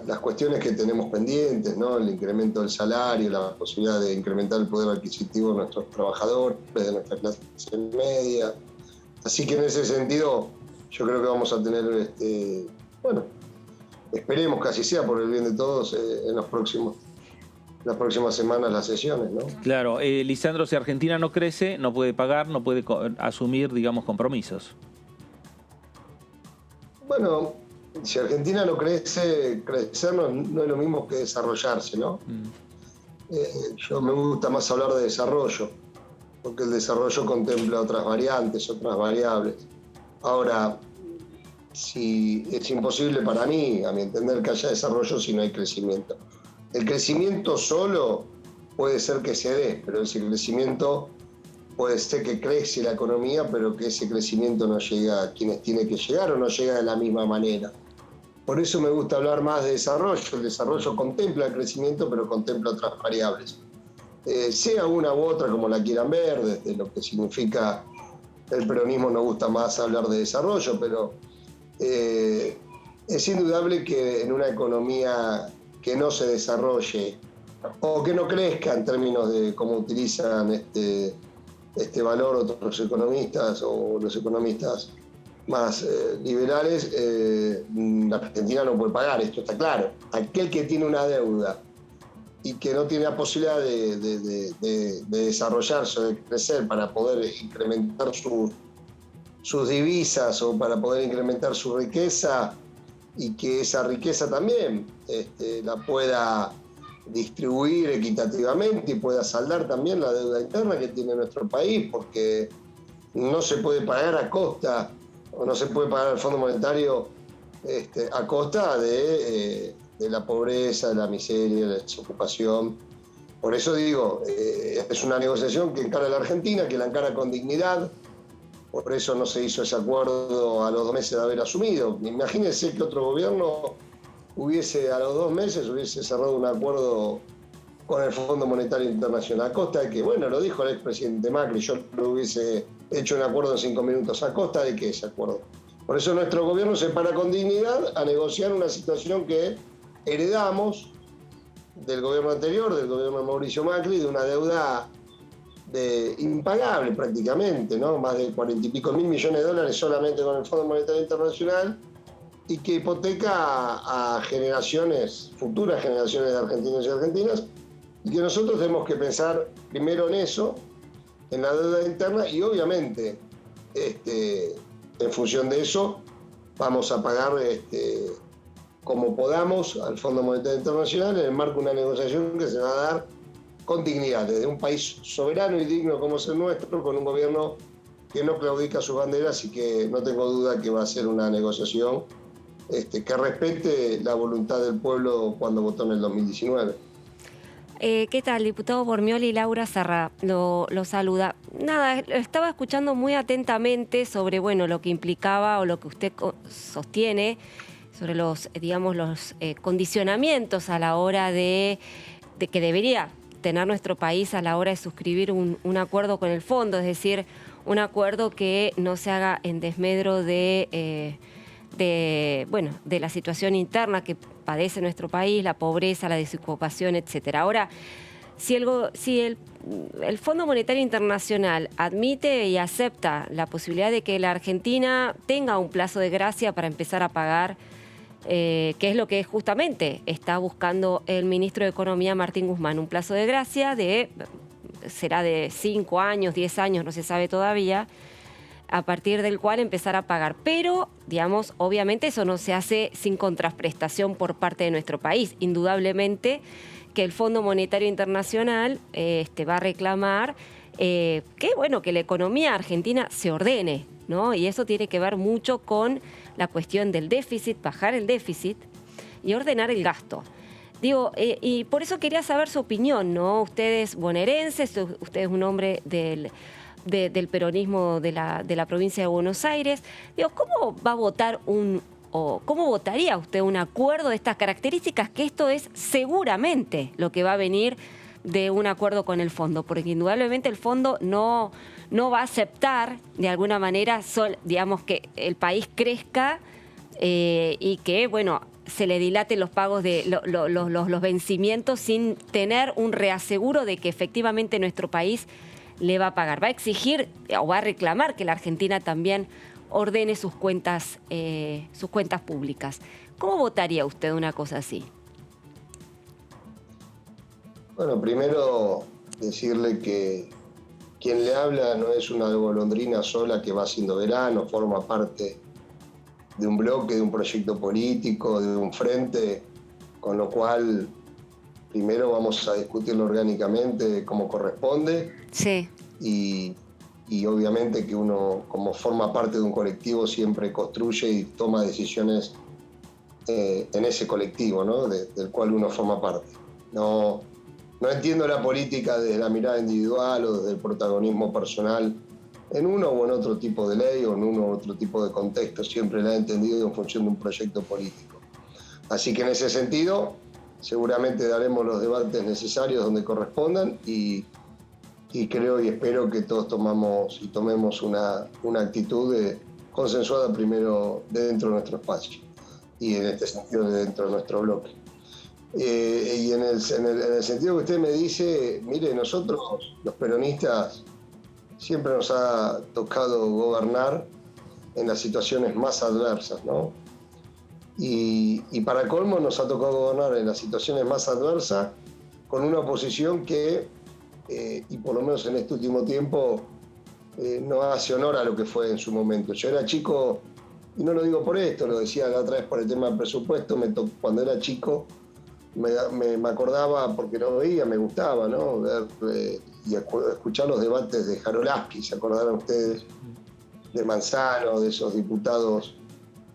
las cuestiones que tenemos pendientes, ¿no? El incremento del salario, la posibilidad de incrementar el poder adquisitivo de nuestros trabajadores, de nuestra clase media. Así que en ese sentido yo creo que vamos a tener, esperemos que así sea por el bien de todos en las próximas semanas las sesiones, ¿no? Claro, Lisandro, si Argentina no crece, no puede pagar, no puede asumir, digamos, compromisos. Bueno, si Argentina no crece, crecer no es lo mismo que desarrollarse, ¿no? Yo me gusta más hablar de desarrollo, porque el desarrollo contempla otras variantes, otras variables. Ahora, si es imposible para mí, a mi entender, que haya desarrollo si no hay crecimiento. El crecimiento solo puede ser que se dé, pero ese crecimiento puede ser que crece la economía, pero que ese crecimiento no llega a quienes tiene que llegar o no llega de la misma manera. Por eso me gusta hablar más de desarrollo. El desarrollo contempla el crecimiento, pero contempla otras variables. Sea una u otra como la quieran ver, desde lo que significa el peronismo nos gusta más hablar de desarrollo, pero es indudable que en una economía que no se desarrolle o que no crezca en términos de cómo utilizan este valor otros economistas o los economistas más liberales, la Argentina no puede pagar, esto está claro. Aquel que tiene una deuda y que no tiene la posibilidad de desarrollarse, de crecer para poder incrementar sus divisas o para poder incrementar su riqueza, y que esa riqueza también la pueda distribuir equitativamente y pueda saldar también la deuda interna que tiene nuestro país, porque no se puede pagar a costa, o no se puede pagar al Fondo Monetario a costa de la pobreza, de la miseria, de la desocupación. Por eso digo, es una negociación que encara la Argentina, que la encara con dignidad. Por eso no se hizo ese acuerdo a los 2 meses de haber asumido. Imagínense que otro gobierno a los 2 meses hubiese cerrado un acuerdo con el Fondo Monetario Internacional, a costa de que, bueno, lo dijo el expresidente Macri, yo lo hubiese hecho un acuerdo en 5 minutos, ¿a costa de qué ese acuerdo? Por eso nuestro gobierno se para con dignidad a negociar una situación que heredamos del gobierno anterior, del gobierno de Mauricio Macri, de una deuda impagable prácticamente, ¿no? Más de 40 y pico mil millones de dólares solamente con el Fondo Monetario Internacional, y que hipoteca a futuras generaciones de argentinos y argentinas, y que nosotros tenemos que pensar primero en eso, en la deuda interna, y obviamente en función de eso vamos a pagar como podamos al Fondo Monetario Internacional en el marco de una negociación que se va a dar con dignidad, desde un país soberano y digno como es el nuestro, con un gobierno que no claudica sus banderas, y que no tengo duda que va a ser una negociación que respete la voluntad del pueblo cuando votó en el 2019. ¿Qué tal, diputado Bormioli? Laura Sarra lo saluda. Nada, estaba escuchando muy atentamente sobre, bueno, lo que implicaba o lo que usted sostiene sobre los, digamos, los condicionamientos a la hora de que debería tener nuestro país a la hora de suscribir un acuerdo con el fondo, es decir, un acuerdo que no se haga en desmedro de la situación interna que padece nuestro país, la pobreza, la desocupación, etcétera. Ahora, si el Fondo Monetario Internacional admite y acepta la posibilidad de que la Argentina tenga un plazo de gracia para empezar a pagar, que es lo que justamente está buscando el ministro de Economía, Martín Guzmán, un plazo de gracia será de 5 años, 10 años, no se sabe todavía, a partir del cual empezar a pagar. Pero, digamos, obviamente eso no se hace sin contraprestación por parte de nuestro país. Indudablemente que el Fondo Monetario Internacional va a reclamar que la economía argentina se ordene, ¿no? Y eso tiene que ver mucho con la cuestión del déficit, bajar el déficit y ordenar el gasto. Digo, y por eso quería saber su opinión, ¿no? Usted es bonaerense, usted es un hombre del peronismo de la provincia de Buenos Aires. Digo, ¿cómo va a votar cómo votaría usted un acuerdo de estas características? Que esto es seguramente lo que va a venir de un acuerdo con el fondo, porque indudablemente el fondo no va a aceptar de alguna manera, digamos, que el país crezca y que, bueno, se le dilaten los pagos de los vencimientos sin tener un reaseguro de que efectivamente nuestro país le va a pagar. Va a exigir o va a reclamar que la Argentina también ordene sus cuentas públicas. ¿Cómo votaría usted una cosa así? Bueno, primero decirle que quien le habla no es una golondrina sola que va haciendo verano, forma parte de un bloque, de un proyecto político, de un frente, con lo cual primero vamos a discutirlo orgánicamente como corresponde. Sí. Y obviamente que uno, como forma parte de un colectivo, siempre construye y toma decisiones en ese colectivo, ¿no? Del cual uno forma parte. No entiendo la política desde la mirada individual o desde el protagonismo personal en uno o en otro tipo de ley o en uno u otro tipo de contexto. Siempre la he entendido en función de un proyecto político. Así que en ese sentido, seguramente daremos los debates necesarios donde correspondan y creo y espero que todos tomemos una actitud consensuada primero dentro de nuestro espacio y en este sentido dentro de nuestro bloque. Y en el sentido que usted me dice, mire, nosotros los peronistas siempre nos ha tocado gobernar en las situaciones más adversas, ¿no? Y para colmo nos ha tocado gobernar en las situaciones más adversas con una oposición que, y por lo menos en este último tiempo, no hace honor a lo que fue en su momento. Yo era chico y no lo digo por esto, lo decía la otra vez por el tema del presupuesto, cuando era chico me acordaba, porque no veía, me gustaba, ¿no? Ver y escuchar los debates de Jarolaski, ¿se acordarán ustedes? De Manzano, de esos diputados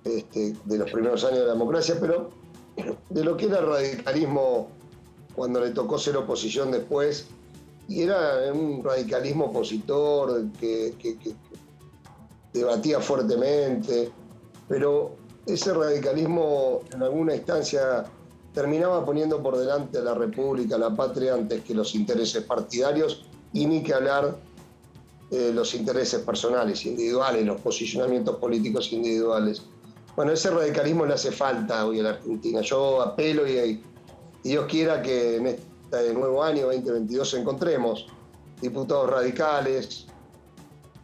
de los primeros años de la democracia, pero de lo que era el radicalismo cuando le tocó ser oposición después, y era un radicalismo opositor que debatía fuertemente, pero ese radicalismo en alguna instancia terminaba poniendo por delante a la República, a la patria, antes que los intereses partidarios, y ni que hablar los intereses personales, individuales, los posicionamientos políticos individuales. Bueno, ese radicalismo le hace falta hoy a la Argentina. Yo apelo y Dios quiera que en este nuevo año 2022 encontremos diputados radicales,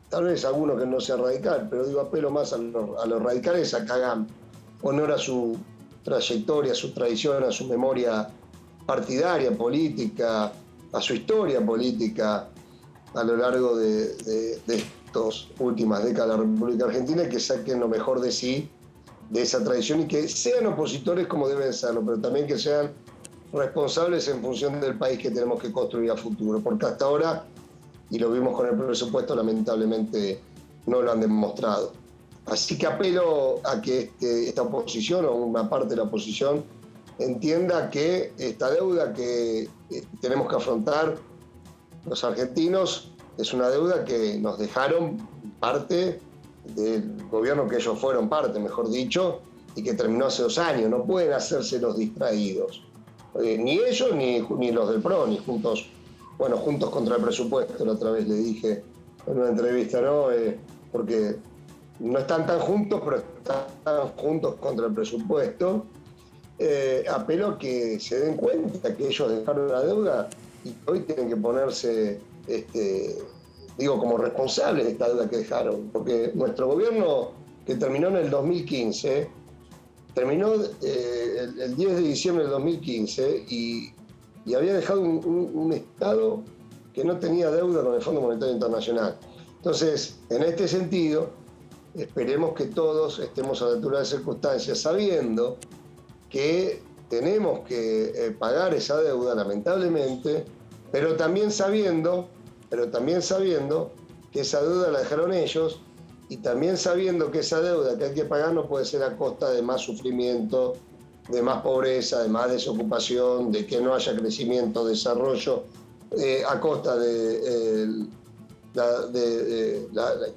tal vez alguno que no sea radical, pero digo, apelo más a los radicales a que hagan honor a su trayectoria, a su tradición, a su memoria partidaria, política, a su historia política a lo largo de estas últimas décadas de la República Argentina, y que saquen lo mejor de sí, de esa tradición, y que sean opositores como deben serlo, pero también que sean responsables en función del país que tenemos que construir a futuro, porque hasta ahora, y lo vimos con el presupuesto, lamentablemente no lo han demostrado. Así que apelo a que esta oposición, o una parte de la oposición, entienda que esta deuda que tenemos que afrontar los argentinos es una deuda que nos dejaron parte del gobierno que ellos fueron parte, mejor dicho, y que terminó hace 2 años. No pueden hacerse los distraídos. Ni ellos ni los del PRO, ni juntos, juntos contra el presupuesto. La otra vez le dije en una entrevista, ¿no? Porque no están tan juntos, pero están juntos contra el presupuesto. Apelo a que se den cuenta que ellos dejaron la deuda y que hoy tienen que ponerse, como responsables de esta deuda que dejaron. Porque nuestro gobierno, que terminó en el 2015, terminó el 10 de diciembre del 2015 y había dejado un Estado que no tenía deuda con el Fondo Monetario Internacional. Entonces, en este sentido, esperemos que todos estemos a la altura de las circunstancias, sabiendo que tenemos que pagar esa deuda, lamentablemente, pero también sabiendo que esa deuda la dejaron ellos, y también sabiendo que esa deuda que hay que pagar no puede ser a costa de más sufrimiento, de más pobreza, de más desocupación, de que no haya crecimiento, desarrollo, a costa de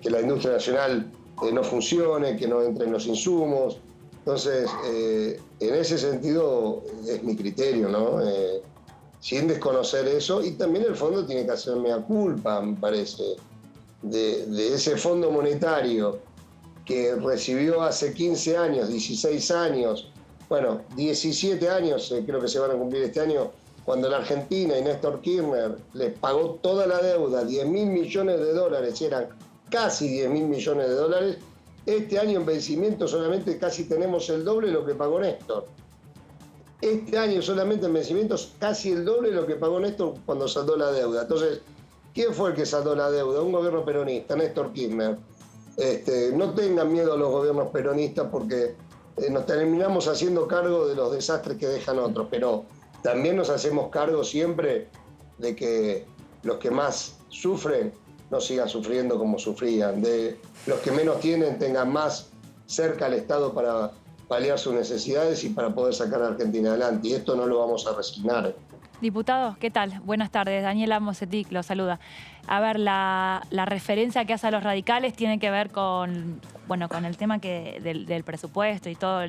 que la industria nacional no funcione, que no entren los insumos. Entonces, en ese sentido es mi criterio, ¿no? Sin desconocer eso, y también el fondo tiene que hacer mea culpa, me parece, de ese fondo monetario que recibió hace 15 años, 16 años, 17 años, creo que se van a cumplir este año, cuando la Argentina y Néstor Kirchner les pagó toda la deuda, 10.000 millones de dólares, eran casi 10.000 millones de dólares. Este año en vencimiento solamente casi tenemos el doble de lo que pagó Néstor. Este año solamente en vencimientos casi el doble de lo que pagó Néstor cuando saldó la deuda. Entonces, ¿quién fue el que saldó la deuda? Un gobierno peronista, Néstor Kirchner. No tengan miedo a los gobiernos peronistas, porque nos terminamos haciendo cargo de los desastres que dejan otros, pero también nos hacemos cargo siempre de que los que más sufren no sigan sufriendo como sufrían, de los que menos tienen tengan más cerca al Estado para paliar sus necesidades y para poder sacar a Argentina adelante, y esto no lo vamos a resignar. Diputado, ¿qué tal? Buenas tardes. Daniela Mosetic lo saluda. A ver, la referencia que hace a los radicales tiene que ver con el tema del presupuesto y todo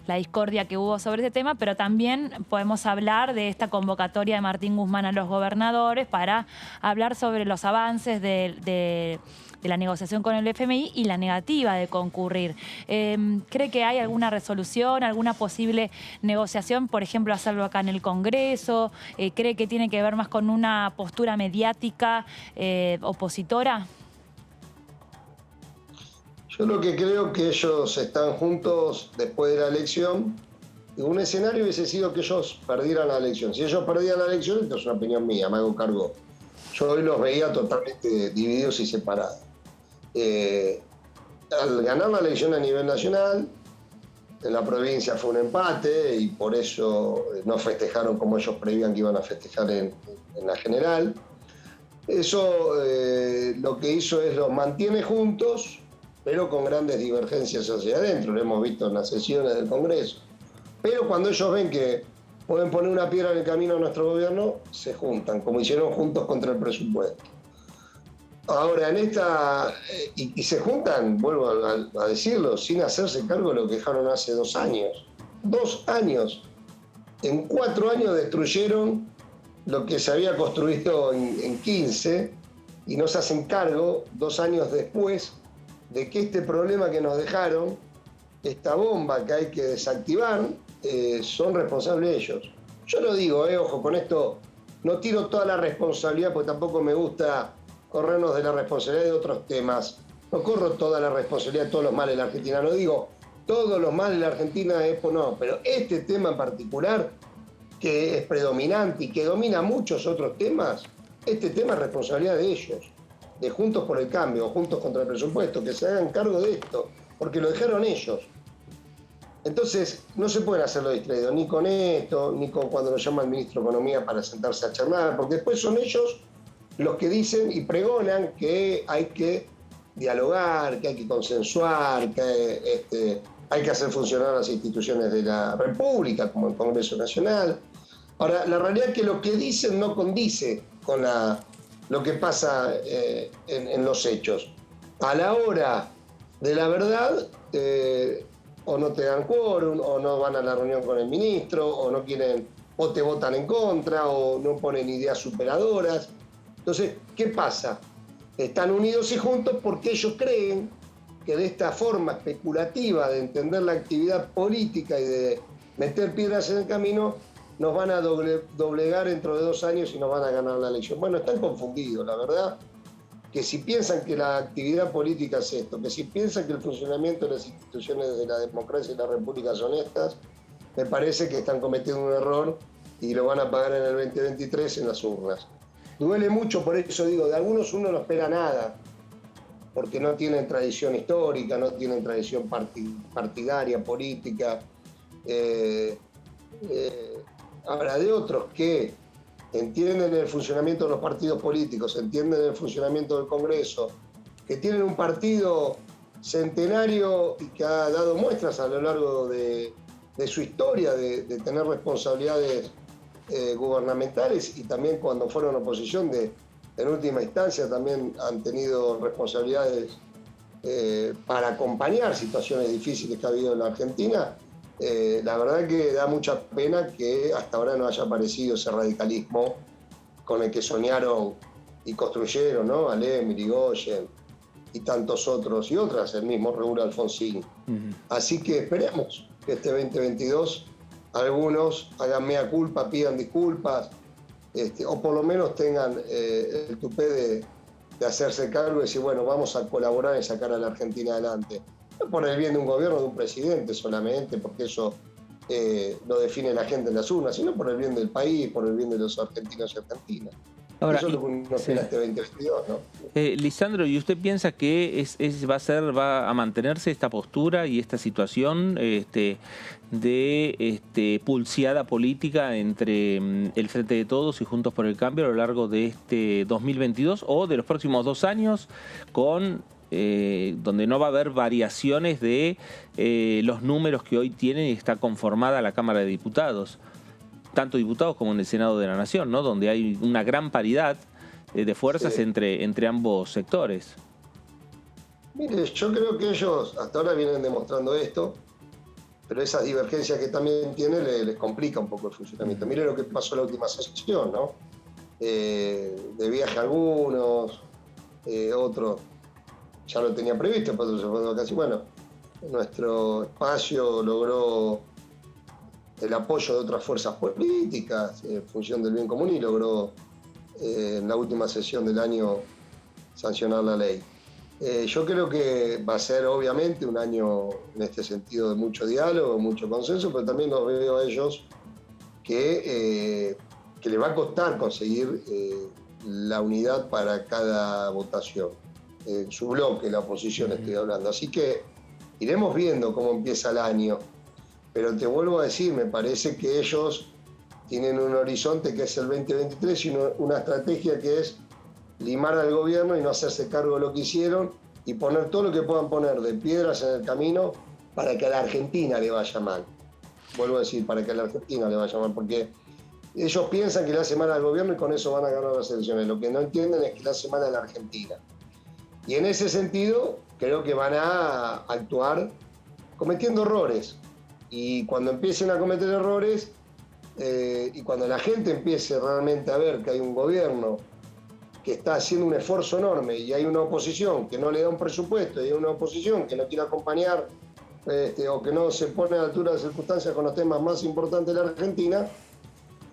la discordia que hubo sobre ese tema, pero también podemos hablar de esta convocatoria de Martín Guzmán a los gobernadores para hablar sobre los avances de la negociación con el FMI y la negativa de concurrir. ¿Cree que hay alguna resolución, alguna posible negociación, por ejemplo, hacerlo acá en el Congreso? ¿Cree que tiene que ver más con una postura mediática opositora? Yo lo que creo que ellos están juntos después de la elección. Un escenario hubiese sido que ellos perdieran la elección. Si ellos perdían la elección, esto es una opinión mía, me hago cargo. Yo hoy los veía totalmente divididos y separados. al ganar la elección a nivel nacional, en la provincia fue un empate y por eso no festejaron como ellos prevían que iban a festejar en la general. Eso lo que hizo es los mantiene juntos, pero con grandes divergencias hacia adentro. Lo hemos visto en las sesiones del Congreso. Pero cuando ellos ven que pueden poner una piedra en el camino a nuestro gobierno, se juntan, como hicieron juntos contra el presupuesto. Ahora, en esta... Y se juntan, vuelvo a decirlo, sin hacerse cargo de lo que dejaron hace 2 años. 2 años. En 4 años destruyeron lo que se había construido en 15 y no se hacen cargo 2 años después de que este problema que nos dejaron, esta bomba que hay que desactivar, son responsables ellos. Yo lo digo, ojo, con esto no tiro toda la responsabilidad porque tampoco me gusta corrernos de la responsabilidad de otros temas. No corro toda la responsabilidad de todos los males de la Argentina. No digo todos los males de la Argentina, no, pero este tema en particular, que es predominante y que domina muchos otros temas, este tema es responsabilidad de ellos, de Juntos por el Cambio, Juntos contra el Presupuesto, que se hagan cargo de esto, porque lo dejaron ellos. Entonces, no se pueden hacerlo distraídos, ni con esto, ni con cuando nos llama el ministro de Economía para sentarse a charlar, porque después son ellos los que dicen y pregonan que hay que dialogar, que hay que consensuar, que hay que hacer funcionar las instituciones de la República, como el Congreso Nacional. Ahora, la realidad es que lo que dicen no condice con lo que pasa en los hechos. A la hora de la verdad, o no te dan quórum, o no van a la reunión con el ministro, o no quieren, o te votan en contra, o no ponen ideas superadoras. Entonces, ¿qué pasa? Están unidos y juntos porque ellos creen que de esta forma especulativa de entender la actividad política y de meter piedras en el camino, nos van a doblegar dentro de 2 años y nos van a ganar la elección. Bueno, están confundidos, la verdad, que si piensan que la actividad política es esto, que si piensan que el funcionamiento de las instituciones de la democracia y la república son estas, me parece que están cometiendo un error y lo van a pagar en el 2023 en las urnas. Duele mucho, por eso digo, de algunos uno no espera nada, porque no tienen tradición histórica, no tienen tradición partidaria, política. Ahora, de otros que entienden el funcionamiento de los partidos políticos, entienden el funcionamiento del Congreso, que tienen un partido centenario y que ha dado muestras a lo largo de su historia de tener responsabilidades gubernamentales y también cuando fueron oposición, en última instancia también han tenido responsabilidades para acompañar situaciones difíciles que ha habido en la Argentina. La verdad que da mucha pena que hasta ahora no haya aparecido ese radicalismo con el que soñaron y construyeron, ¿no? Alem, Irigoyen y tantos otros y otras, el mismo Raúl Alfonsín. Así que esperemos que este 2022 algunos hagan mea culpa, pidan disculpas, o por lo menos tengan el tupé de hacerse cargo y decir, bueno, vamos a colaborar en sacar a la Argentina adelante. No por el bien de un gobierno, de un presidente solamente, porque eso lo define la gente en las urnas, sino por el bien del país, por el bien de los argentinos y argentinas. Ahora, eso es lo que uno espera este 2022, ¿no? Lisandro, ¿y usted piensa que va a mantenerse esta postura y esta situación de pulseada política entre el Frente de Todos y Juntos por el Cambio a lo largo de este 2022 o de los próximos 2 años, donde no va a haber variaciones de los números que hoy tienen y está conformada la Cámara de Diputados, tanto diputados como en el Senado de la Nación, ¿no? Donde hay una gran paridad de fuerzas entre ambos sectores? Mire, yo creo que ellos hasta ahora vienen demostrando esto, pero esas divergencias que también tienen les complica un poco el funcionamiento. Mire lo que pasó en la última sesión, ¿no? De viaje algunos, otros ya lo tenían previsto, por eso se fue casi. Bueno, nuestro espacio logró el apoyo de otras fuerzas políticas en función del bien común y logró en la última sesión del año sancionar la ley. Yo creo que va a ser obviamente un año en este sentido de mucho diálogo, mucho consenso, pero también los veo a ellos que les va a costar conseguir la unidad para cada votación. su bloque, la oposición estoy hablando. Así que iremos viendo cómo empieza el año. Pero te vuelvo a decir, me parece que ellos tienen un horizonte que es el 2023 y una estrategia que es limar al gobierno y no hacerse cargo de lo que hicieron y poner todo lo que puedan poner de piedras en el camino para que a la Argentina le vaya mal. Vuelvo a decir, para que a la Argentina le vaya mal, porque ellos piensan que le hace mal al gobierno y con eso van a ganar las elecciones. Lo que no entienden es que le hace mal a la Argentina. Y en ese sentido, creo que van a actuar cometiendo errores. Y cuando empiecen a cometer errores, y cuando la gente empiece realmente a ver que hay un gobierno que está haciendo un esfuerzo enorme y hay una oposición que no le da un presupuesto y hay una oposición que no quiere acompañar o que no se pone a la altura de circunstancias con los temas más importantes de la Argentina,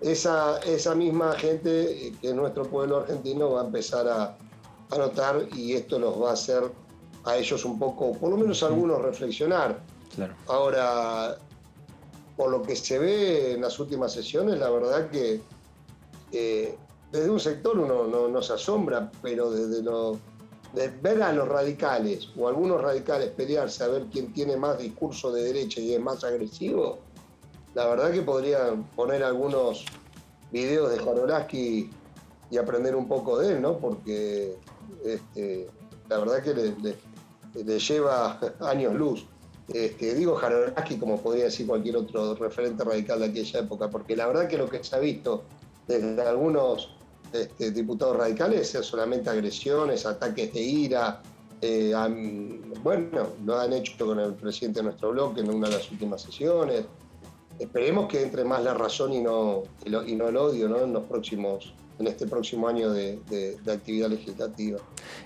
esa misma gente que es nuestro pueblo argentino va a empezar a notar y esto los va a hacer a ellos un poco, por lo menos a algunos, reflexionar. Claro. Ahora, por lo que se ve en las últimas sesiones, la verdad que desde un sector uno no se asombra, pero de ver a los radicales o algunos radicales pelearse a ver quién tiene más discurso de derecha y es más agresivo, la verdad que podrían poner algunos videos de Jodorowsky y aprender un poco de él, ¿no? Porque la verdad que le lleva años luz. Digo Jodorowsky como podría decir cualquier otro referente radical de aquella época, porque la verdad que lo que se ha visto desde algunos diputados radicales es solamente agresiones, ataques de ira. Bueno, lo han hecho con el presidente de nuestro bloque en una de las últimas sesiones. Esperemos que entre más la razón y no el odio, ¿no? En este próximo año de actividad legislativa.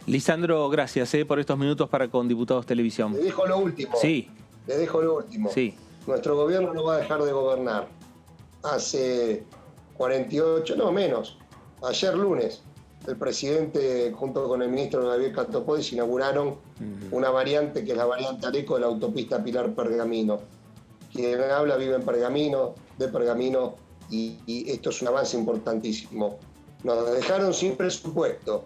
Lisandro, gracias por estos minutos para con Diputados Televisión. Le dejo lo último. Sí. Le dejo lo último. Sí. Nuestro gobierno no va a dejar de gobernar. Hace 48, no menos, ayer lunes, el presidente junto con el ministro Gabriel Catopodis inauguraron una variante que es la variante Areco de la autopista Pilar Pergamino. Quien habla vive en Pergamino, de Pergamino, y esto es un avance importantísimo. Nos dejaron sin presupuesto,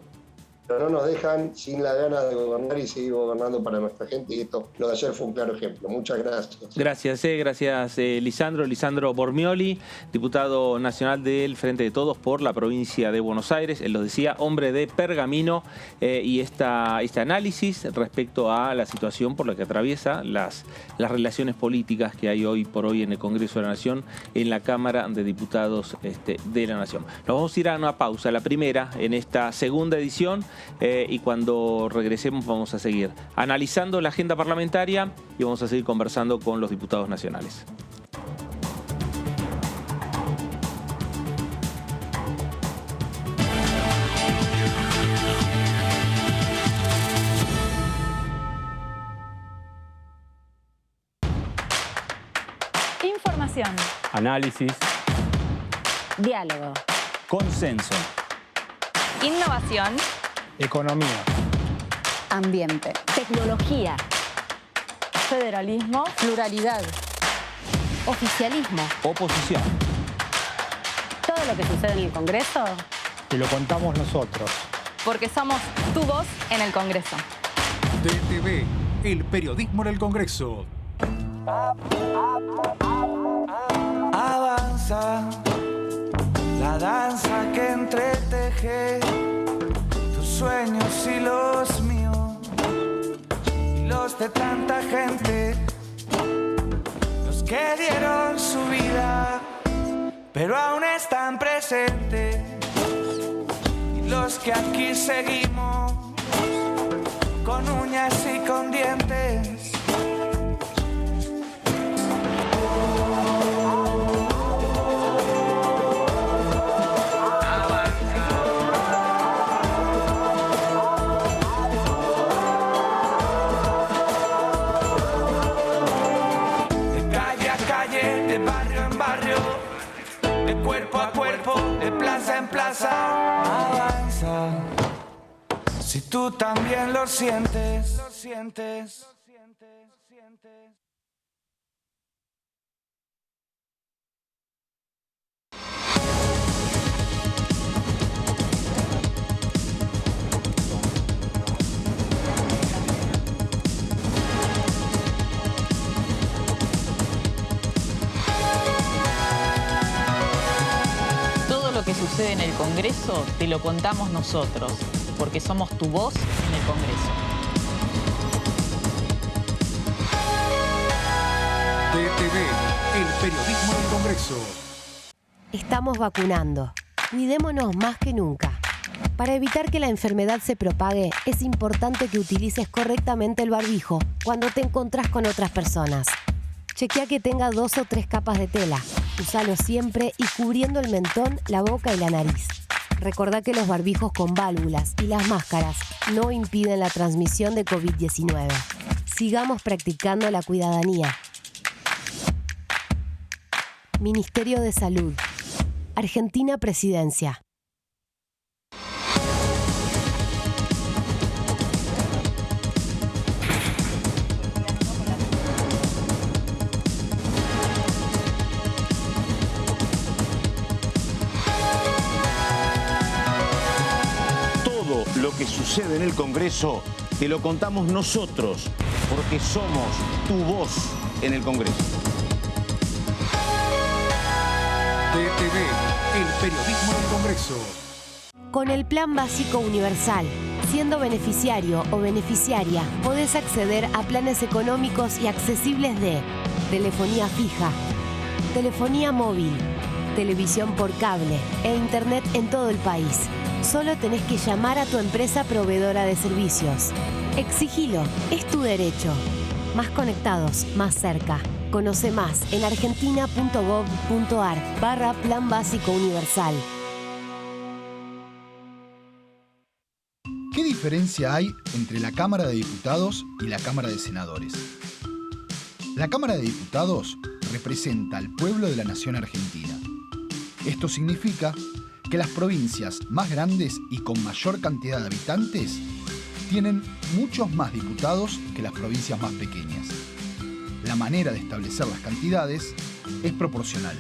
pero no nos dejan sin la gana de gobernar y seguir gobernando para nuestra gente, y esto, lo de ayer fue un claro ejemplo. Muchas gracias. Gracias Lisandro. Lisandro Bormioli, diputado nacional del Frente de Todos por la provincia de Buenos Aires. Él lo decía, hombre de Pergamino, y este análisis respecto a la situación por la que atraviesa las relaciones políticas que hay hoy por hoy en el Congreso de la Nación, en la Cámara de Diputados de la Nación. Nos vamos a ir a una pausa, la primera en esta segunda edición. Y cuando regresemos vamos a seguir analizando la agenda parlamentaria y vamos a seguir conversando con los diputados nacionales. Información. Análisis. Diálogo. Consenso. Innovación. Economía. Ambiente. Tecnología. Federalismo. Pluralidad. Oficialismo. Oposición. Todo lo que sucede en el Congreso. Te lo contamos nosotros. Porque somos tu voz en el Congreso. DTV, el periodismo en el Congreso. Avanza la danza que entreteje tus sueños y los míos y los de tanta gente, los que dieron su vida pero aún están presentes, y los que aquí seguimos con uñas y con dientes. En plaza, avanza. Si tú también lo sientes, lo sientes. que sucede en el Congreso te lo contamos nosotros, porque somos tu voz en el Congreso. DTV, el periodismo del Congreso. Estamos vacunando. Cuidémonos más que nunca. Para evitar que la enfermedad se propague, es importante que utilices correctamente el barbijo cuando te encontrás con otras personas. Chequea que tenga 2 o 3 capas de tela. Úsalo siempre y cubriendo el mentón, la boca y la nariz. Recordá que los barbijos con válvulas y las máscaras no impiden la transmisión de COVID-19. Sigamos practicando la cuidadanía. Ministerio de Salud. Argentina Presidencia. Todo lo que sucede en el Congreso te lo contamos nosotros, porque somos tu voz en el Congreso. DTV, el periodismo del Congreso. Con el Plan Básico Universal, siendo beneficiario o beneficiaria, podés acceder a planes económicos y accesibles de telefonía fija, telefonía móvil, televisión por cable e internet en todo el país. Solo tenés que llamar a tu empresa proveedora de servicios. Exigilo, es tu derecho. Más conectados, más cerca. Conoce más en argentina.gov.ar/Plan Básico Universal. ¿Qué diferencia hay entre la Cámara de Diputados y la Cámara de Senadores? La Cámara de Diputados representa al pueblo de la nación argentina. Esto significa que las provincias más grandes y con mayor cantidad de habitantes tienen muchos más diputados que las provincias más pequeñas. La manera de establecer las cantidades es proporcional.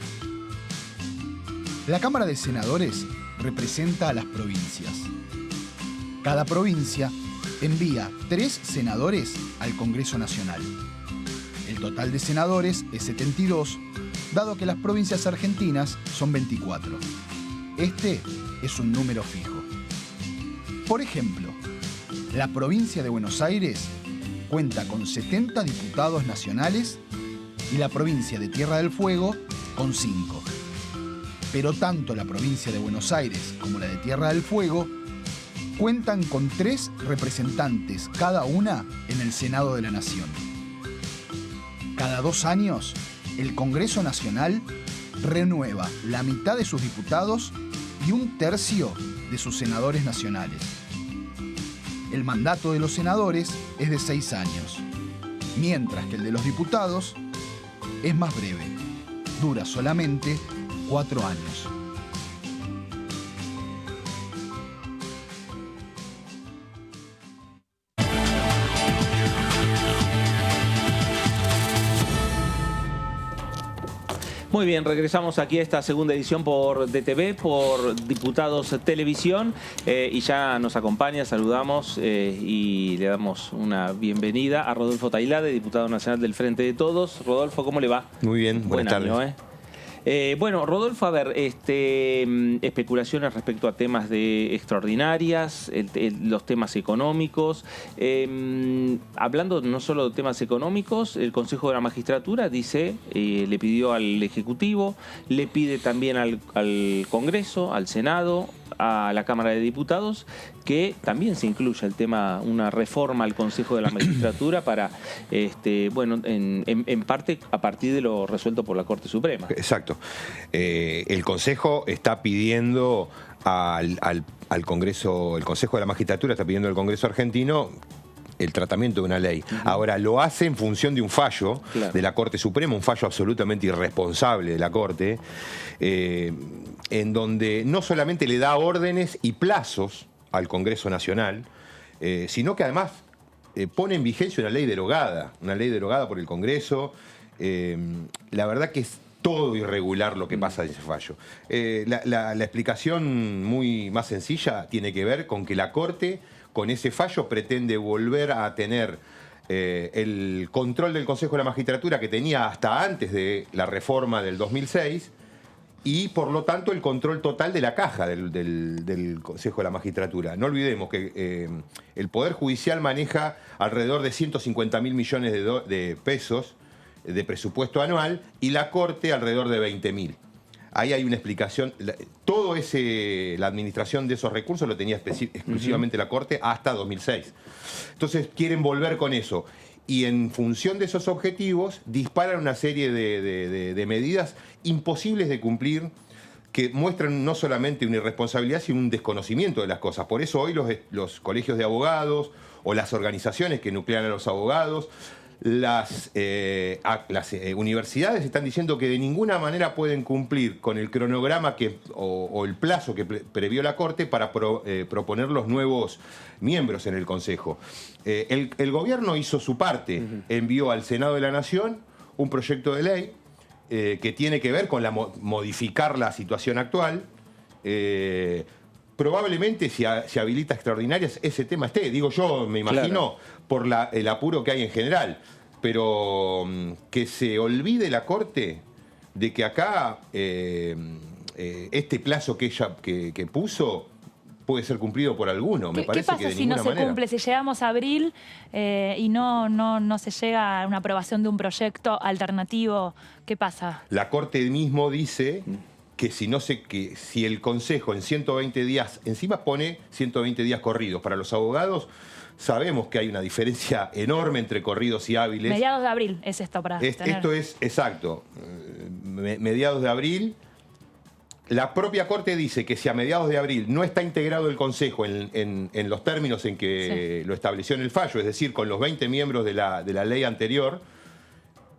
La Cámara de Senadores representa a las provincias. Cada provincia envía 3 senadores al Congreso Nacional. El total de senadores es 72, dado que las provincias argentinas son 24. Este es un número fijo. Por ejemplo, la provincia de Buenos Aires cuenta con 70 diputados nacionales y la provincia de Tierra del Fuego con 5. Pero tanto la provincia de Buenos Aires como la de Tierra del Fuego cuentan con 3 representantes cada una en el Senado de la Nación. Cada 2 años, el Congreso Nacional renueva la mitad de sus diputados y 1/3 de sus senadores nacionales. El mandato de los senadores es de 6 años, mientras que el de los diputados es más breve, dura solamente 4 años. Muy bien, regresamos aquí a esta segunda edición por DTV, por Diputados Televisión, y ya nos acompaña, saludamos y le damos una bienvenida a Rodolfo Tailade, diputado nacional del Frente de Todos. Rodolfo, ¿cómo le va? Muy bien, buenas tardes. Año, bueno, Rodolfo, a ver, especulaciones respecto a temas de extraordinarias, los temas económicos. Hablando no solo de temas económicos, el Consejo de la Magistratura dice, le pidió al Ejecutivo, le pide también al Congreso, al Senado, a la Cámara de Diputados, que también se incluya el tema, una reforma al Consejo de la Magistratura para, bueno, en parte a partir de lo resuelto por la Corte Suprema. Exacto. El Consejo está pidiendo al Congreso, el Consejo de la Magistratura está pidiendo al Congreso argentino el tratamiento de una ley. Ahora, lo hace en función de un fallo de la Corte Suprema, un fallo absolutamente irresponsable de la Corte, en donde no solamente le da órdenes y plazos al Congreso Nacional, sino que además pone en vigencia una ley derogada por el Congreso. La verdad que es todo irregular lo que pasa en ese fallo. La explicación más sencilla tiene que ver con que la Corte, con ese fallo, pretende volver a tener el control del Consejo de la Magistratura que tenía hasta antes de la reforma del 2006, y por lo tanto el control total de la caja del Consejo de la Magistratura. No olvidemos que el Poder Judicial maneja alrededor de 150.000 millones de pesos de presupuesto anual y la Corte alrededor de 20.000. Ahí hay una explicación. La administración de esos recursos lo tenía exclusivamente la Corte hasta 2006. Entonces quieren volver con eso. Y en función de esos objetivos disparan una serie de medidas imposibles de cumplir, que muestran no solamente una irresponsabilidad, sino un desconocimiento de las cosas. Por eso hoy los colegios de abogados o las organizaciones que nuclean a los abogados, las universidades están diciendo que de ninguna manera pueden cumplir con el cronograma o el plazo que previó la Corte para proponer los nuevos miembros en el Consejo. El gobierno hizo su parte, envió al Senado de la Nación un proyecto de ley que tiene que ver con modificar la situación actual. Probablemente si habilita extraordinarias ese tema esté, digo yo, me imagino, por el apuro que hay en general, pero que se olvide la Corte de que acá este plazo que puso puede ser cumplido por alguno. Me parece ¿Qué pasa que de si no ninguna se manera. cumple? Si llegamos a abril y no se llega a una aprobación de un proyecto alternativo, ¿qué pasa? La Corte mismo dice que si el Consejo en 120 días, encima pone 120 días corridos. Para los abogados sabemos que hay una diferencia enorme entre corridos y hábiles. Mediados de abril es esto para tener. Esto es exacto. Mediados de abril. La propia Corte dice que si a mediados de abril no está integrado el Consejo en los términos en que lo estableció en el fallo, es decir, con los 20 miembros de la ley anterior,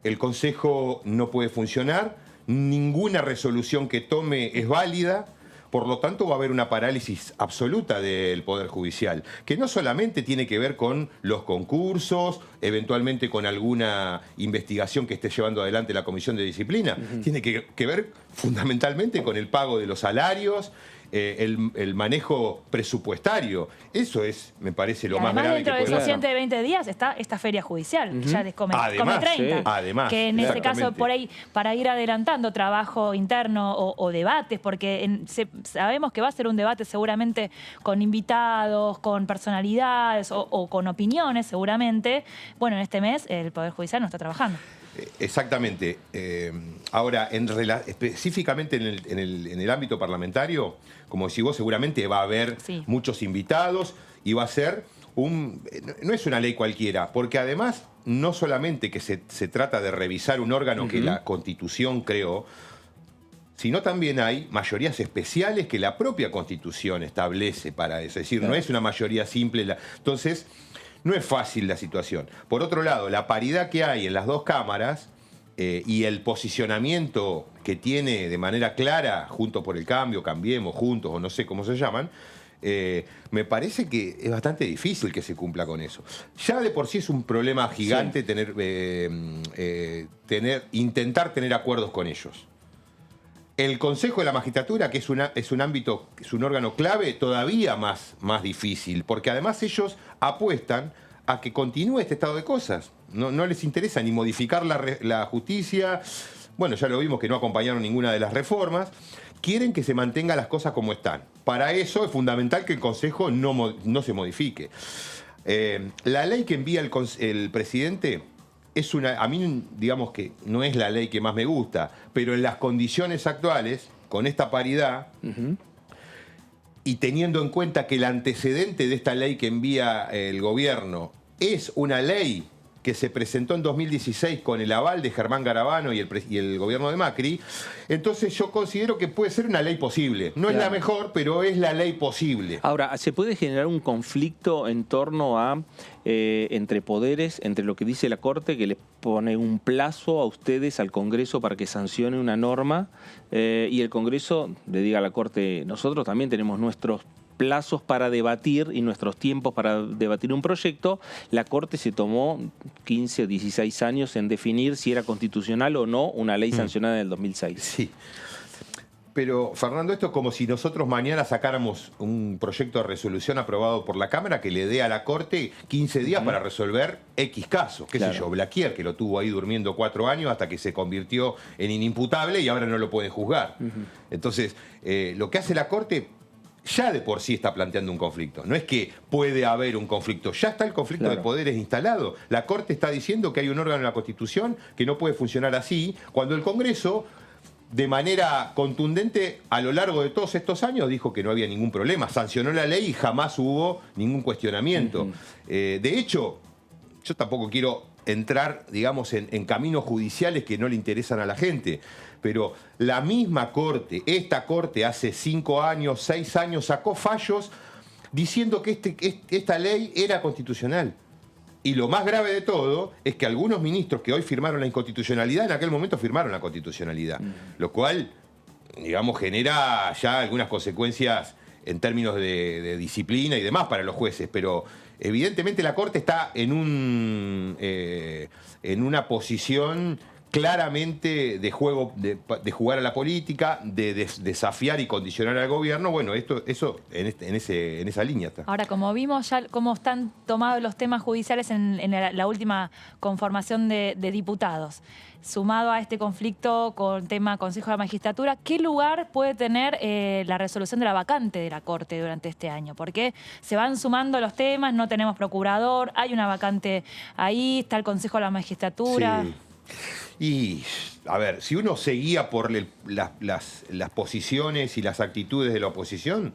el Consejo no puede funcionar, ninguna resolución que tome es válida, por lo tanto va a haber una parálisis absoluta del Poder Judicial, que no solamente tiene que ver con los concursos, eventualmente con alguna investigación que esté llevando adelante la Comisión de Disciplina, tiene que ver fundamentalmente con el pago de los salarios, el manejo presupuestario. Eso es, me parece, lo más grave que puede dentro de esos pasar. 120 días está esta feria judicial, que ya come Además, 30. además, que en este caso, exactamente. por ahí, para ir adelantando trabajo interno o debates, porque sabemos que va a ser un debate seguramente con invitados, con personalidades o con opiniones, seguramente. Bueno, en este mes el Poder Judicial no está trabajando. Exactamente. Ahora, específicamente en el ámbito parlamentario, como decís vos, seguramente va a haber muchos invitados y va a ser no es una ley cualquiera, porque además no solamente que se trata de revisar un órgano que la Constitución creó, sino también hay mayorías especiales que la propia Constitución establece para eso. Es decir, no es una mayoría simple. Entonces, no es fácil la situación. Por otro lado, la paridad que hay en las dos cámaras y el posicionamiento que tiene de manera clara, Juntos por el Cambio, Cambiemos, Juntos, o no sé cómo se llaman, me parece que es bastante difícil que se cumpla con eso. Ya de por sí es un problema gigante intentar tener acuerdos con ellos. El Consejo de la Magistratura, que es un ámbito, es un órgano clave, todavía más difícil, porque además ellos apuestan a que continúe este estado de cosas. No les interesa ni modificar la justicia. Bueno, ya lo vimos que no acompañaron ninguna de las reformas. Quieren que se mantengan las cosas como están. Para eso es fundamental que el Consejo no se modifique. La ley que envía el presidente a mí, digamos que no es la ley que más me gusta, pero en las condiciones actuales, con esta paridad, y teniendo en cuenta que el antecedente de esta ley que envía el gobierno es una ley que se presentó en 2016 con el aval de Germán Garabano y el gobierno de Macri, entonces yo considero que puede ser una ley posible. No es la mejor, pero es la ley posible. Ahora, ¿se puede generar un conflicto en torno a entre poderes, entre lo que dice la Corte, que le pone un plazo a ustedes, al Congreso, para que sancione una norma, y el Congreso le diga a la Corte, nosotros también tenemos nuestros plazos para debatir y nuestros tiempos para debatir un proyecto? La Corte se tomó 15 o 16 años en definir si era constitucional o no una ley sancionada en el 2006. Sí. Pero, Fernando, esto es como si nosotros mañana sacáramos un proyecto de resolución aprobado por la Cámara que le dé a la Corte 15 días para resolver X casos. Qué sé yo, Blaquier, que lo tuvo ahí durmiendo 4 años hasta que se convirtió en inimputable y ahora no lo pueden juzgar. Entonces, lo que hace la Corte ya de por sí está planteando un conflicto. No es que puede haber un conflicto, ya está el conflicto de poderes instalado. La Corte está diciendo que hay un órgano en la Constitución que no puede funcionar así, cuando el Congreso, de manera contundente, a lo largo de todos estos años, dijo que no había ningún problema. Sancionó la ley y jamás hubo ningún cuestionamiento. De hecho, yo tampoco quiero entrar, digamos, en caminos judiciales que no le interesan a la gente, pero la misma Corte, esta Corte, hace 5 años, 6 años, sacó fallos diciendo que esta ley era constitucional. Y lo más grave de todo es que algunos ministros que hoy firmaron la inconstitucionalidad, en aquel momento firmaron la constitucionalidad. Lo cual, digamos, genera ya algunas consecuencias en términos de disciplina y demás para los jueces. Pero evidentemente la Corte está en una posición claramente de juego, de jugar a la política, de desafiar y condicionar al gobierno. Bueno, eso en esa línea está. Ahora, como vimos ya cómo están tomados los temas judiciales en la última conformación de diputados, sumado a este conflicto con tema Consejo de la Magistratura, ¿qué lugar puede tener la resolución de la vacante de la Corte durante este año? Porque se van sumando los temas, no tenemos procurador, hay una vacante ahí, está el Consejo de la Magistratura. Sí. Y, a ver, si uno seguía por las posiciones y las actitudes de la oposición,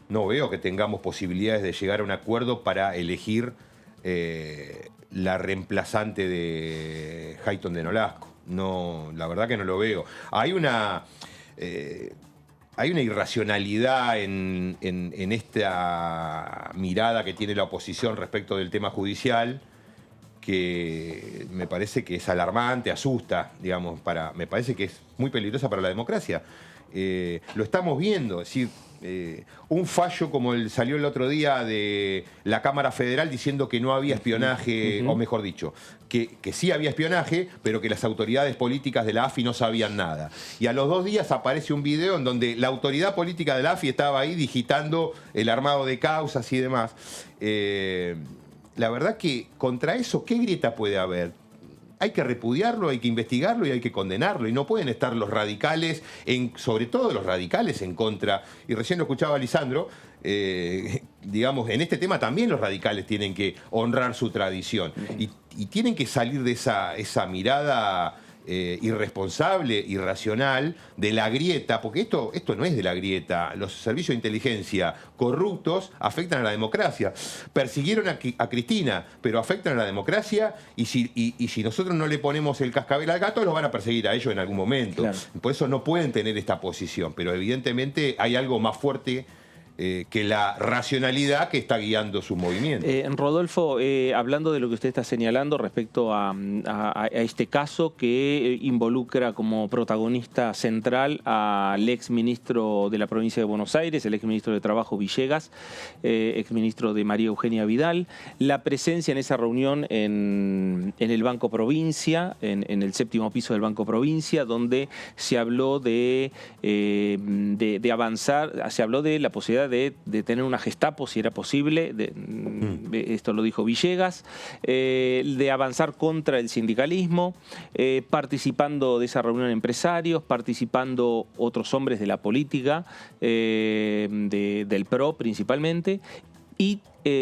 no veo que tengamos posibilidades de llegar a un acuerdo para elegir la reemplazante de Hayton de Nolasco. No, la verdad que no lo veo. Hay una irracionalidad en esta mirada que tiene la oposición respecto del tema judicial, que me parece que es alarmante, asusta, digamos, me parece que es muy peligrosa para la democracia. Lo estamos viendo, es decir, un fallo como salió el otro día de la Cámara Federal diciendo que no había espionaje, o mejor dicho, que sí había espionaje, pero que las autoridades políticas de la AFI no sabían nada. Y a los 2 días aparece un video en donde la autoridad política de la AFI estaba ahí digitando el armado de causas y demás. La verdad que contra eso, ¿qué grieta puede haber? Hay que repudiarlo, hay que investigarlo y hay que condenarlo. Y no pueden estar los radicales, sobre todo los radicales, en contra. Y recién lo escuchaba Lisandro, digamos, en este tema también los radicales tienen que honrar su tradición. Y tienen que salir de esa mirada irresponsable, irracional, de la grieta, porque esto no es de la grieta. Los servicios de inteligencia corruptos afectan a la democracia. Persiguieron a Cristina, pero afectan a la democracia, y si nosotros no le ponemos el cascabel al gato, los van a perseguir a ellos en algún momento. Claro. Por eso no pueden tener esta posición, pero evidentemente hay algo más fuerte que la racionalidad que está guiando su movimiento. Rodolfo, hablando de lo que usted está señalando respecto a este caso que involucra como protagonista central al exministro de la provincia de Buenos Aires, el exministro de Trabajo Villegas, exministro de María Eugenia Vidal, la presencia en esa reunión en el Banco Provincia, en el 7º piso del Banco Provincia, donde se habló de avanzar, se habló de la posibilidad de tener una Gestapo, si era posible, esto lo dijo Villegas, de avanzar contra el sindicalismo, participando de esa reunión empresarios, participando otros hombres de la política, del PRO principalmente, y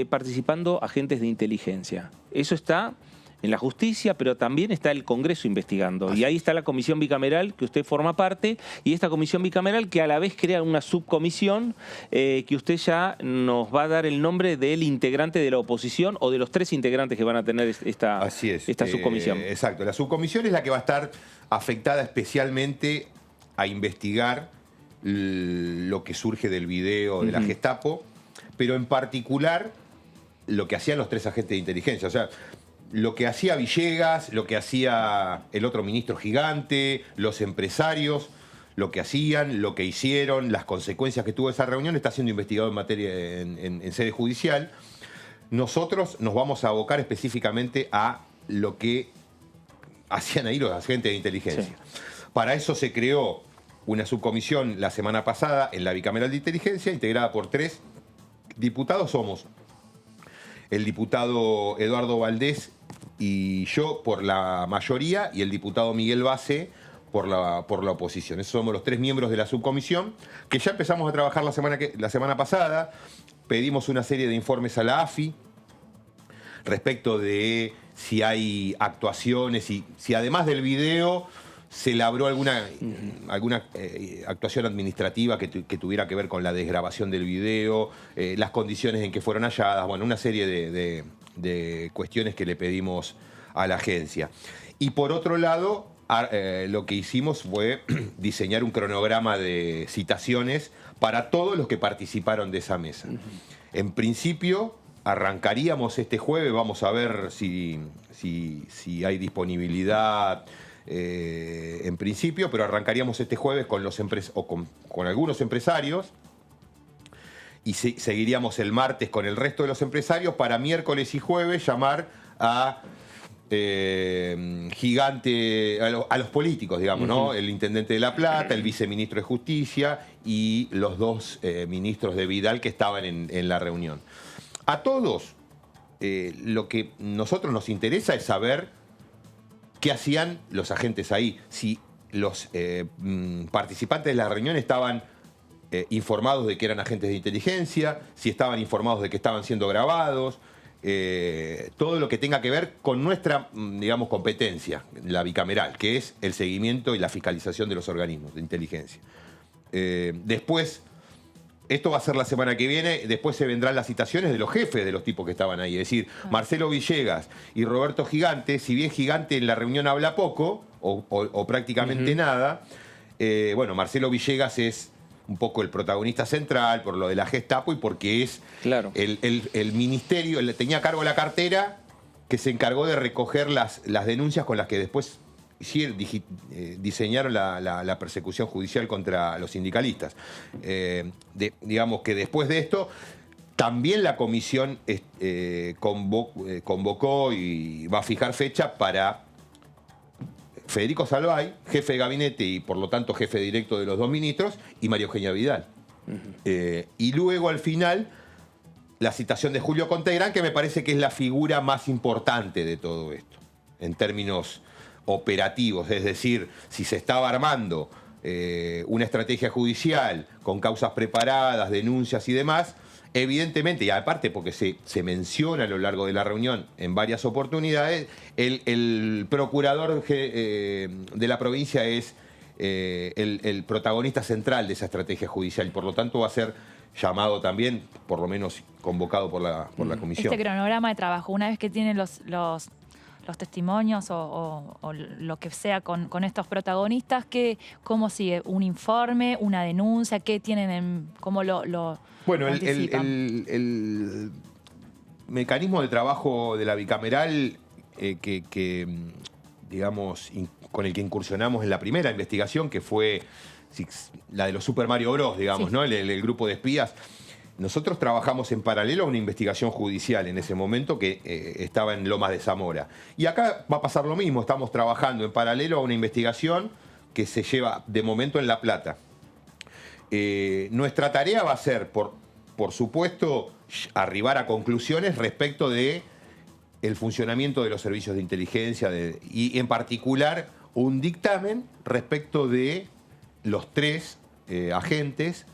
participando agentes de inteligencia. Eso está en la justicia, pero también está el Congreso investigando. Y ahí está la comisión bicameral que usted forma parte, y esta comisión bicameral que a la vez crea una subcomisión que usted ya nos va a dar el nombre del integrante de la oposición o de los 3 integrantes que van a tener esta subcomisión. Exacto. La subcomisión es la que va a estar afectada especialmente a investigar lo que surge del video de la Gestapo, pero en particular lo que hacían los 3 agentes de inteligencia. O sea, lo que hacía Villegas, lo que hacía el otro ministro gigante, los empresarios, lo que hacían, lo que hicieron, las consecuencias que tuvo esa reunión, está siendo investigado en materia en sede judicial. Nosotros nos vamos a abocar específicamente a lo que hacían ahí los agentes de inteligencia. Sí. Para eso se creó una subcomisión la semana pasada en la Bicameral de Inteligencia, integrada por 3 diputados. Somos el diputado Eduardo Valdés y yo por la mayoría, y el diputado Miguel Base por la oposición. Esos somos los 3 miembros de la subcomisión, que ya empezamos a trabajar la semana pasada. Pedimos una serie de informes a la AFI respecto de si hay actuaciones y si además del video se labró alguna actuación administrativa que tuviera que ver con la desgrabación del video, las condiciones en que fueron halladas, bueno, una serie de cuestiones que le pedimos a la agencia. Y por otro lado, lo que hicimos fue diseñar un cronograma de citaciones para todos los que participaron de esa mesa. En principio, arrancaríamos este jueves, vamos a ver si hay disponibilidad en principio, pero arrancaríamos este jueves con algunos empresarios y seguiríamos el martes con el resto de los empresarios para miércoles y jueves llamar a a los políticos, digamos, ¿no? El intendente de La Plata, el viceministro de Justicia y los 2 ministros de Vidal que estaban en la reunión. A todos, lo que nosotros nos interesa es saber qué hacían los agentes ahí, si los participantes de la reunión estaban informados de que eran agentes de inteligencia, si estaban informados de que estaban siendo grabados, todo lo que tenga que ver con nuestra, digamos, competencia, la bicameral, que es el seguimiento y la fiscalización de los organismos de inteligencia. Después, esto va a ser la semana que viene, después se vendrán las citaciones de los jefes de los tipos que estaban ahí. Es decir, Marcelo Villegas y Roberto Gigante, si bien Gigante en la reunión habla poco, o prácticamente nada, bueno, Marcelo Villegas es un poco el protagonista central por lo de la Gestapo y porque es el ministerio, tenía a cargo la cartera que se encargó de recoger las denuncias con las que después diseñaron la persecución judicial contra los sindicalistas. Digamos que después de esto, también la comisión convocó y va a fijar fecha para Federico Salvay, jefe de gabinete y por lo tanto jefe directo de los 2 ministros, y María Eugenia Vidal. Y luego al final la citación de Julio Contegrán, que me parece que es la figura más importante de todo esto, en términos operativos, es decir, si se estaba armando una estrategia judicial con causas preparadas, denuncias y demás, evidentemente, y aparte porque se menciona a lo largo de la reunión en varias oportunidades, el procurador de la provincia es el protagonista central de esa estrategia judicial y por lo tanto va a ser llamado también, por lo menos convocado por la comisión. Este cronograma de trabajo, una vez que tienen los testimonios o lo que sea con estos protagonistas, ¿cómo sigue? ¿Un informe? ¿Una denuncia? ¿Qué tienen? ¿Cómo lo Bueno, el mecanismo de trabajo de la bicameral digamos, con el que incursionamos en la primera investigación, que fue la de los Super Mario Bros, digamos, ¿no? El grupo de espías. Nosotros trabajamos en paralelo a una investigación judicial en ese momento que estaba en Lomas de Zamora. Y acá va a pasar lo mismo, estamos trabajando en paralelo a una investigación que se lleva de momento en La Plata. Nuestra tarea va a ser, por supuesto, arribar a conclusiones respecto de el funcionamiento de los servicios de inteligencia y en particular un dictamen respecto de los 3 agentes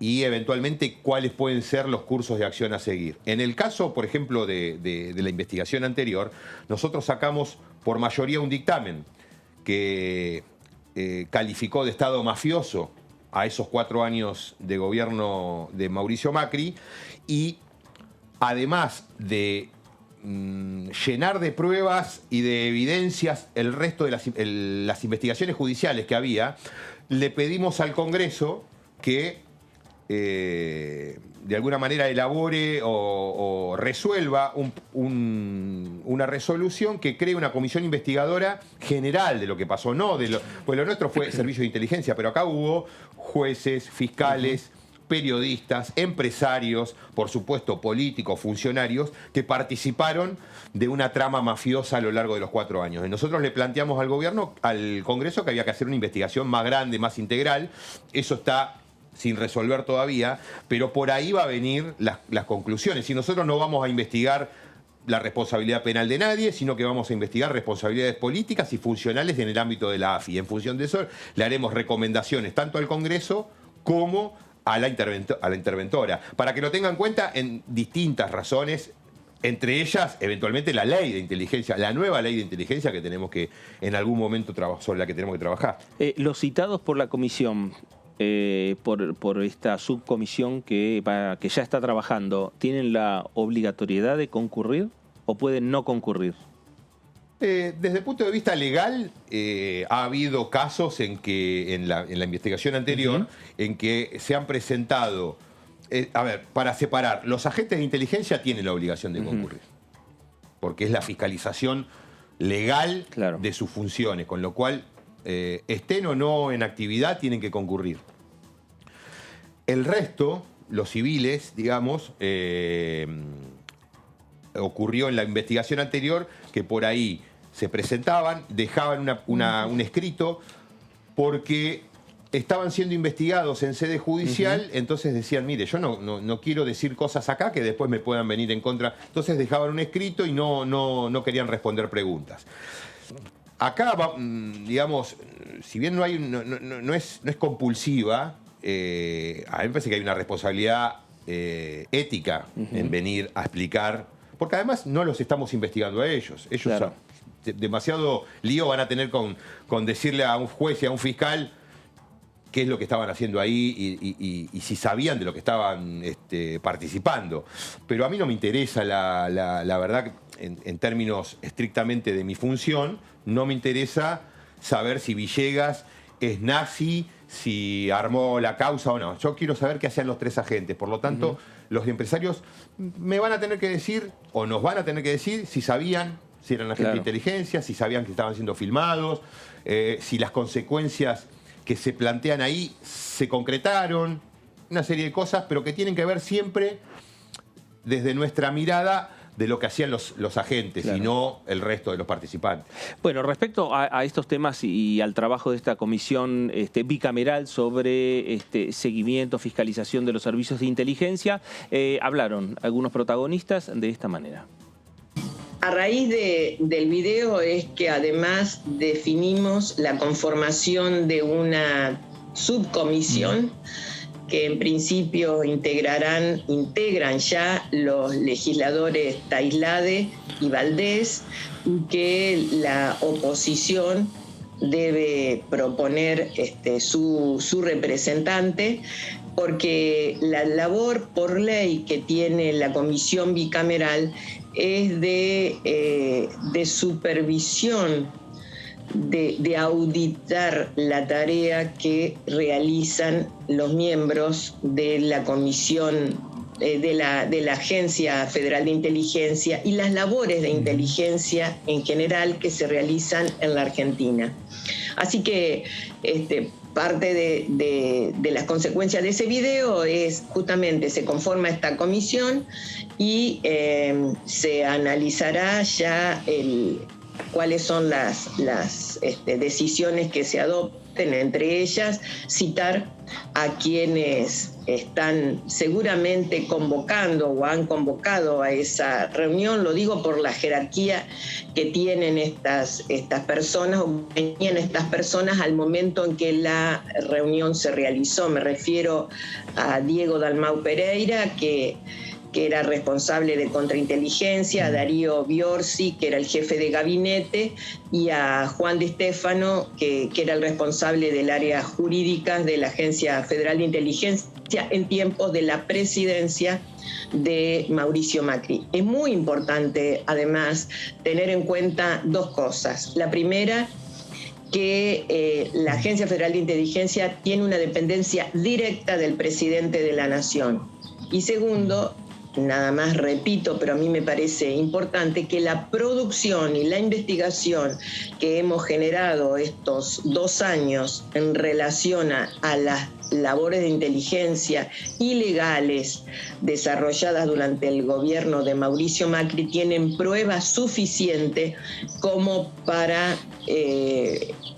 y eventualmente cuáles pueden ser los cursos de acción a seguir. En el caso, por ejemplo, de la investigación anterior, nosotros sacamos por mayoría un dictamen que calificó de Estado mafioso a esos 4 años de gobierno de Mauricio Macri y además de llenar de pruebas y de evidencias el resto de las investigaciones judiciales que había, le pedimos al Congreso que de alguna manera elabore o resuelva una resolución que cree una comisión investigadora general de lo que pasó, pues lo nuestro fue servicio de inteligencia, pero acá hubo jueces, fiscales, periodistas, empresarios, por supuesto políticos, funcionarios, que participaron de una trama mafiosa a lo largo de los 4 años. Y nosotros le planteamos al gobierno, al Congreso, que había que hacer una investigación más grande, más integral. Eso está sin resolver todavía, pero por ahí va a venir las conclusiones. Y nosotros no vamos a investigar la responsabilidad penal de nadie, sino que vamos a investigar responsabilidades políticas y funcionales en el ámbito de la AFI. En función de eso, le haremos recomendaciones tanto al Congreso como a la interventora, para que lo tengan en cuenta en distintas razones, entre ellas, eventualmente, la ley de inteligencia, la nueva ley de inteligencia que tenemos que, en algún momento, sobre la que tenemos que trabajar. Los citados por la comisión, por esta subcomisión que ya está trabajando, ¿tienen la obligatoriedad de concurrir o pueden no concurrir? Desde el punto de vista legal, ha habido casos en que, en la investigación anterior, en que se han presentado, para separar, los agentes de inteligencia tienen la obligación de concurrir, porque es la fiscalización legal de sus funciones, con lo cual, estén o no en actividad, tienen que concurrir. El resto, los civiles, digamos, ocurrió en la investigación anterior que por ahí se presentaban, dejaban un escrito porque estaban siendo investigados en sede judicial, entonces decían, mire, yo no quiero decir cosas acá que después me puedan venir en contra. Entonces dejaban un escrito y no querían responder preguntas. Acá, digamos, si bien no es compulsiva, a mí me parece que hay una responsabilidad ética en venir a explicar, porque además no los estamos investigando a ellos. Ellos demasiado lío van a tener con decirle a un juez y a un fiscal qué es lo que estaban haciendo ahí y si sabían de lo que estaban participando. Pero a mí no me interesa, la verdad, en términos estrictamente de mi función, no me interesa saber si Villegas es nazi, si armó la causa o no. Yo quiero saber qué hacían los 3 agentes. Por lo tanto, los empresarios me van a tener que decir, o nos van a tener que decir, si sabían, si eran agentes de inteligencia, si sabían que estaban siendo filmados, si las consecuencias que se plantean ahí se concretaron, una serie de cosas, pero que tienen que ver siempre desde nuestra mirada de lo que hacían los agentes y no el resto de los participantes. Bueno, respecto a estos temas y al trabajo de esta comisión bicameral sobre seguimiento, fiscalización de los servicios de inteligencia, hablaron algunos protagonistas de esta manera. A raíz del video es que además definimos la conformación de una subcomisión que en principio integran ya los legisladores Tailade y Valdés, y que la oposición debe proponer su representante, porque la labor por ley que tiene la comisión bicameral es de supervisión, de auditar la tarea que realizan los miembros de la comisión de la Agencia Federal de Inteligencia y las labores de inteligencia en general que se realizan en la Argentina. Así que parte de las consecuencias de ese video es justamente se conforma esta comisión y se analizará ya cuáles son las decisiones que se adopten, entre ellas citar a quienes están seguramente convocando o han convocado a esa reunión. Lo digo por la jerarquía que tienen estas personas o que tenían estas personas al momento en que la reunión se realizó. Me refiero a Diego Dalmau Pereira, que era responsable de contrainteligencia, a Darío Biorsi, que era el jefe de gabinete, y a Juan Di Stefano, que era el responsable del área jurídica de la Agencia Federal de Inteligencia en tiempos de la presidencia de Mauricio Macri. Es muy importante, además, tener en cuenta 2 cosas. La primera, que la Agencia Federal de Inteligencia tiene una dependencia directa del presidente de la Nación. Y segundo, nada más repito, pero a mí me parece importante que la producción y la investigación que hemos generado estos 2 años en relación a las labores de inteligencia ilegales desarrolladas durante el gobierno de Mauricio Macri tienen pruebas suficientes como para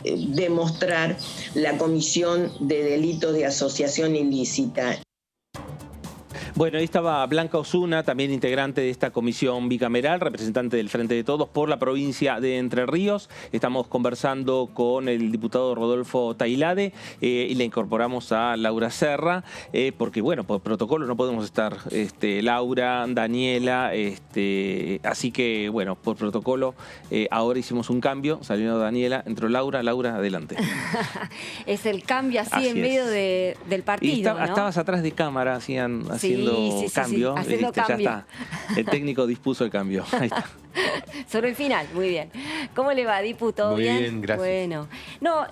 demostrar la comisión de delitos de asociación ilícita. Bueno, ahí estaba Blanca Osuna, también integrante de esta comisión bicameral, representante del Frente de Todos por la provincia de Entre Ríos. Estamos conversando con el diputado Rodolfo Tailade y le incorporamos a Laura Serra, porque bueno, por protocolo no podemos estar Laura, Daniela, así que bueno, por protocolo ahora hicimos un cambio, salió Daniela, entró Laura, adelante. Es el cambio así en medio del partido, ¿no? Estabas atrás de cámara, haciendo cambio, sí, haciendo cambio. Ya está. El técnico dispuso el cambio. Ahí está. Sobre el final, muy bien. ¿Cómo le va, Dipu? ¿Todo bien? Muy bien, gracias. Bueno, no,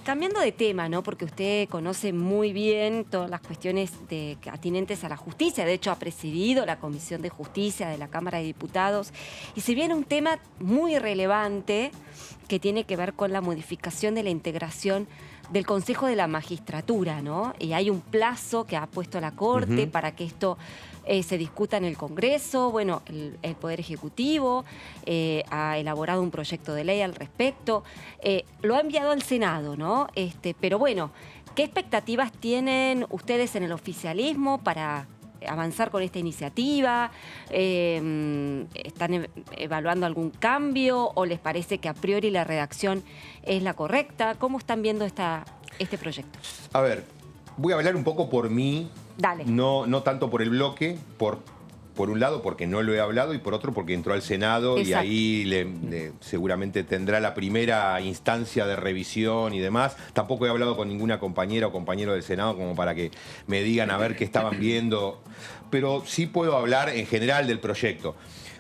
cambiando de tema, ¿no? Porque usted conoce muy bien todas las cuestiones atinentes a la justicia. De hecho, ha presidido la Comisión de Justicia de la Cámara de Diputados. Y se viene un tema muy relevante que tiene que ver con la modificación de la integración del Consejo de la Magistratura, ¿no? Y hay un plazo que ha puesto la Corte para que esto se discuta en el Congreso. Bueno, el Poder Ejecutivo ha elaborado un proyecto de ley al respecto. Lo ha enviado al Senado, ¿no? Pero bueno, ¿qué expectativas tienen ustedes en el oficialismo para avanzar con esta iniciativa? ¿Están evaluando algún cambio o les parece que a priori la redacción es la correcta? ¿Cómo están viendo este proyecto? A ver, voy a hablar un poco por mí. Dale. No tanto por el bloque, por un lado porque no lo he hablado y por otro porque entró al Senado. Exacto. Y ahí seguramente tendrá la primera instancia de revisión y demás. Tampoco he hablado con ninguna compañera o compañero del Senado como para que me digan a ver qué estaban viendo. Pero sí puedo hablar en general del proyecto.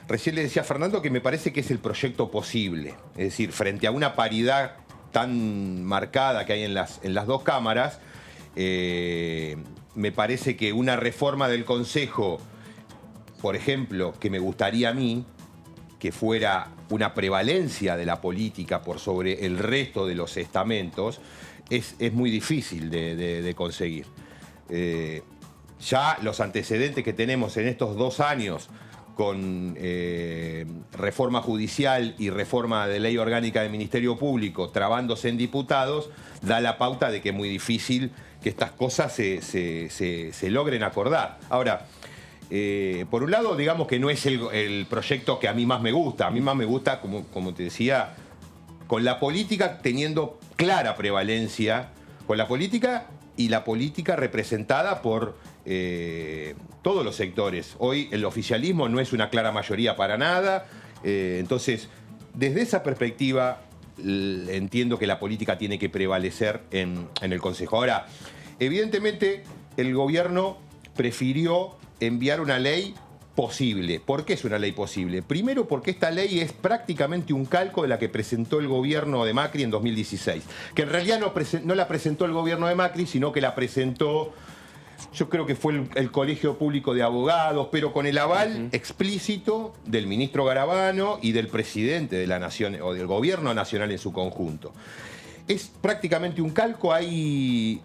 Recién le decía a Fernando que me parece que es el proyecto posible. Es decir, frente a una paridad tan marcada que hay en las dos cámaras, me parece que una reforma del Consejo, por ejemplo, que me gustaría a mí, que fuera una prevalencia de la política por sobre el resto de los estamentos, es muy difícil de conseguir. Ya los antecedentes que tenemos en estos 2 años con reforma judicial y reforma de ley orgánica del Ministerio Público trabándose en diputados, da la pauta de que es muy difícil que estas cosas se logren acordar. Ahora, por un lado, digamos que no es el proyecto que a mí más me gusta. A mí más me gusta, como te decía, con la política teniendo clara prevalencia, con la política y la política representada por todos los sectores. Hoy el oficialismo no es una clara mayoría para nada. Entonces, desde esa perspectiva, entiendo que la política tiene que prevalecer en el Consejo. Ahora, evidentemente, el gobierno prefirió enviar una ley posible. ¿Por qué es una ley posible? Primero, porque esta ley es prácticamente un calco de la que presentó el gobierno de Macri en 2016. Que en realidad no la presentó el gobierno de Macri, sino que la presentó, yo creo que fue el Colegio Público de Abogados, pero con el aval explícito del ministro Garabano y del presidente de la Nación, o del gobierno nacional en su conjunto. Es prácticamente un calco, hay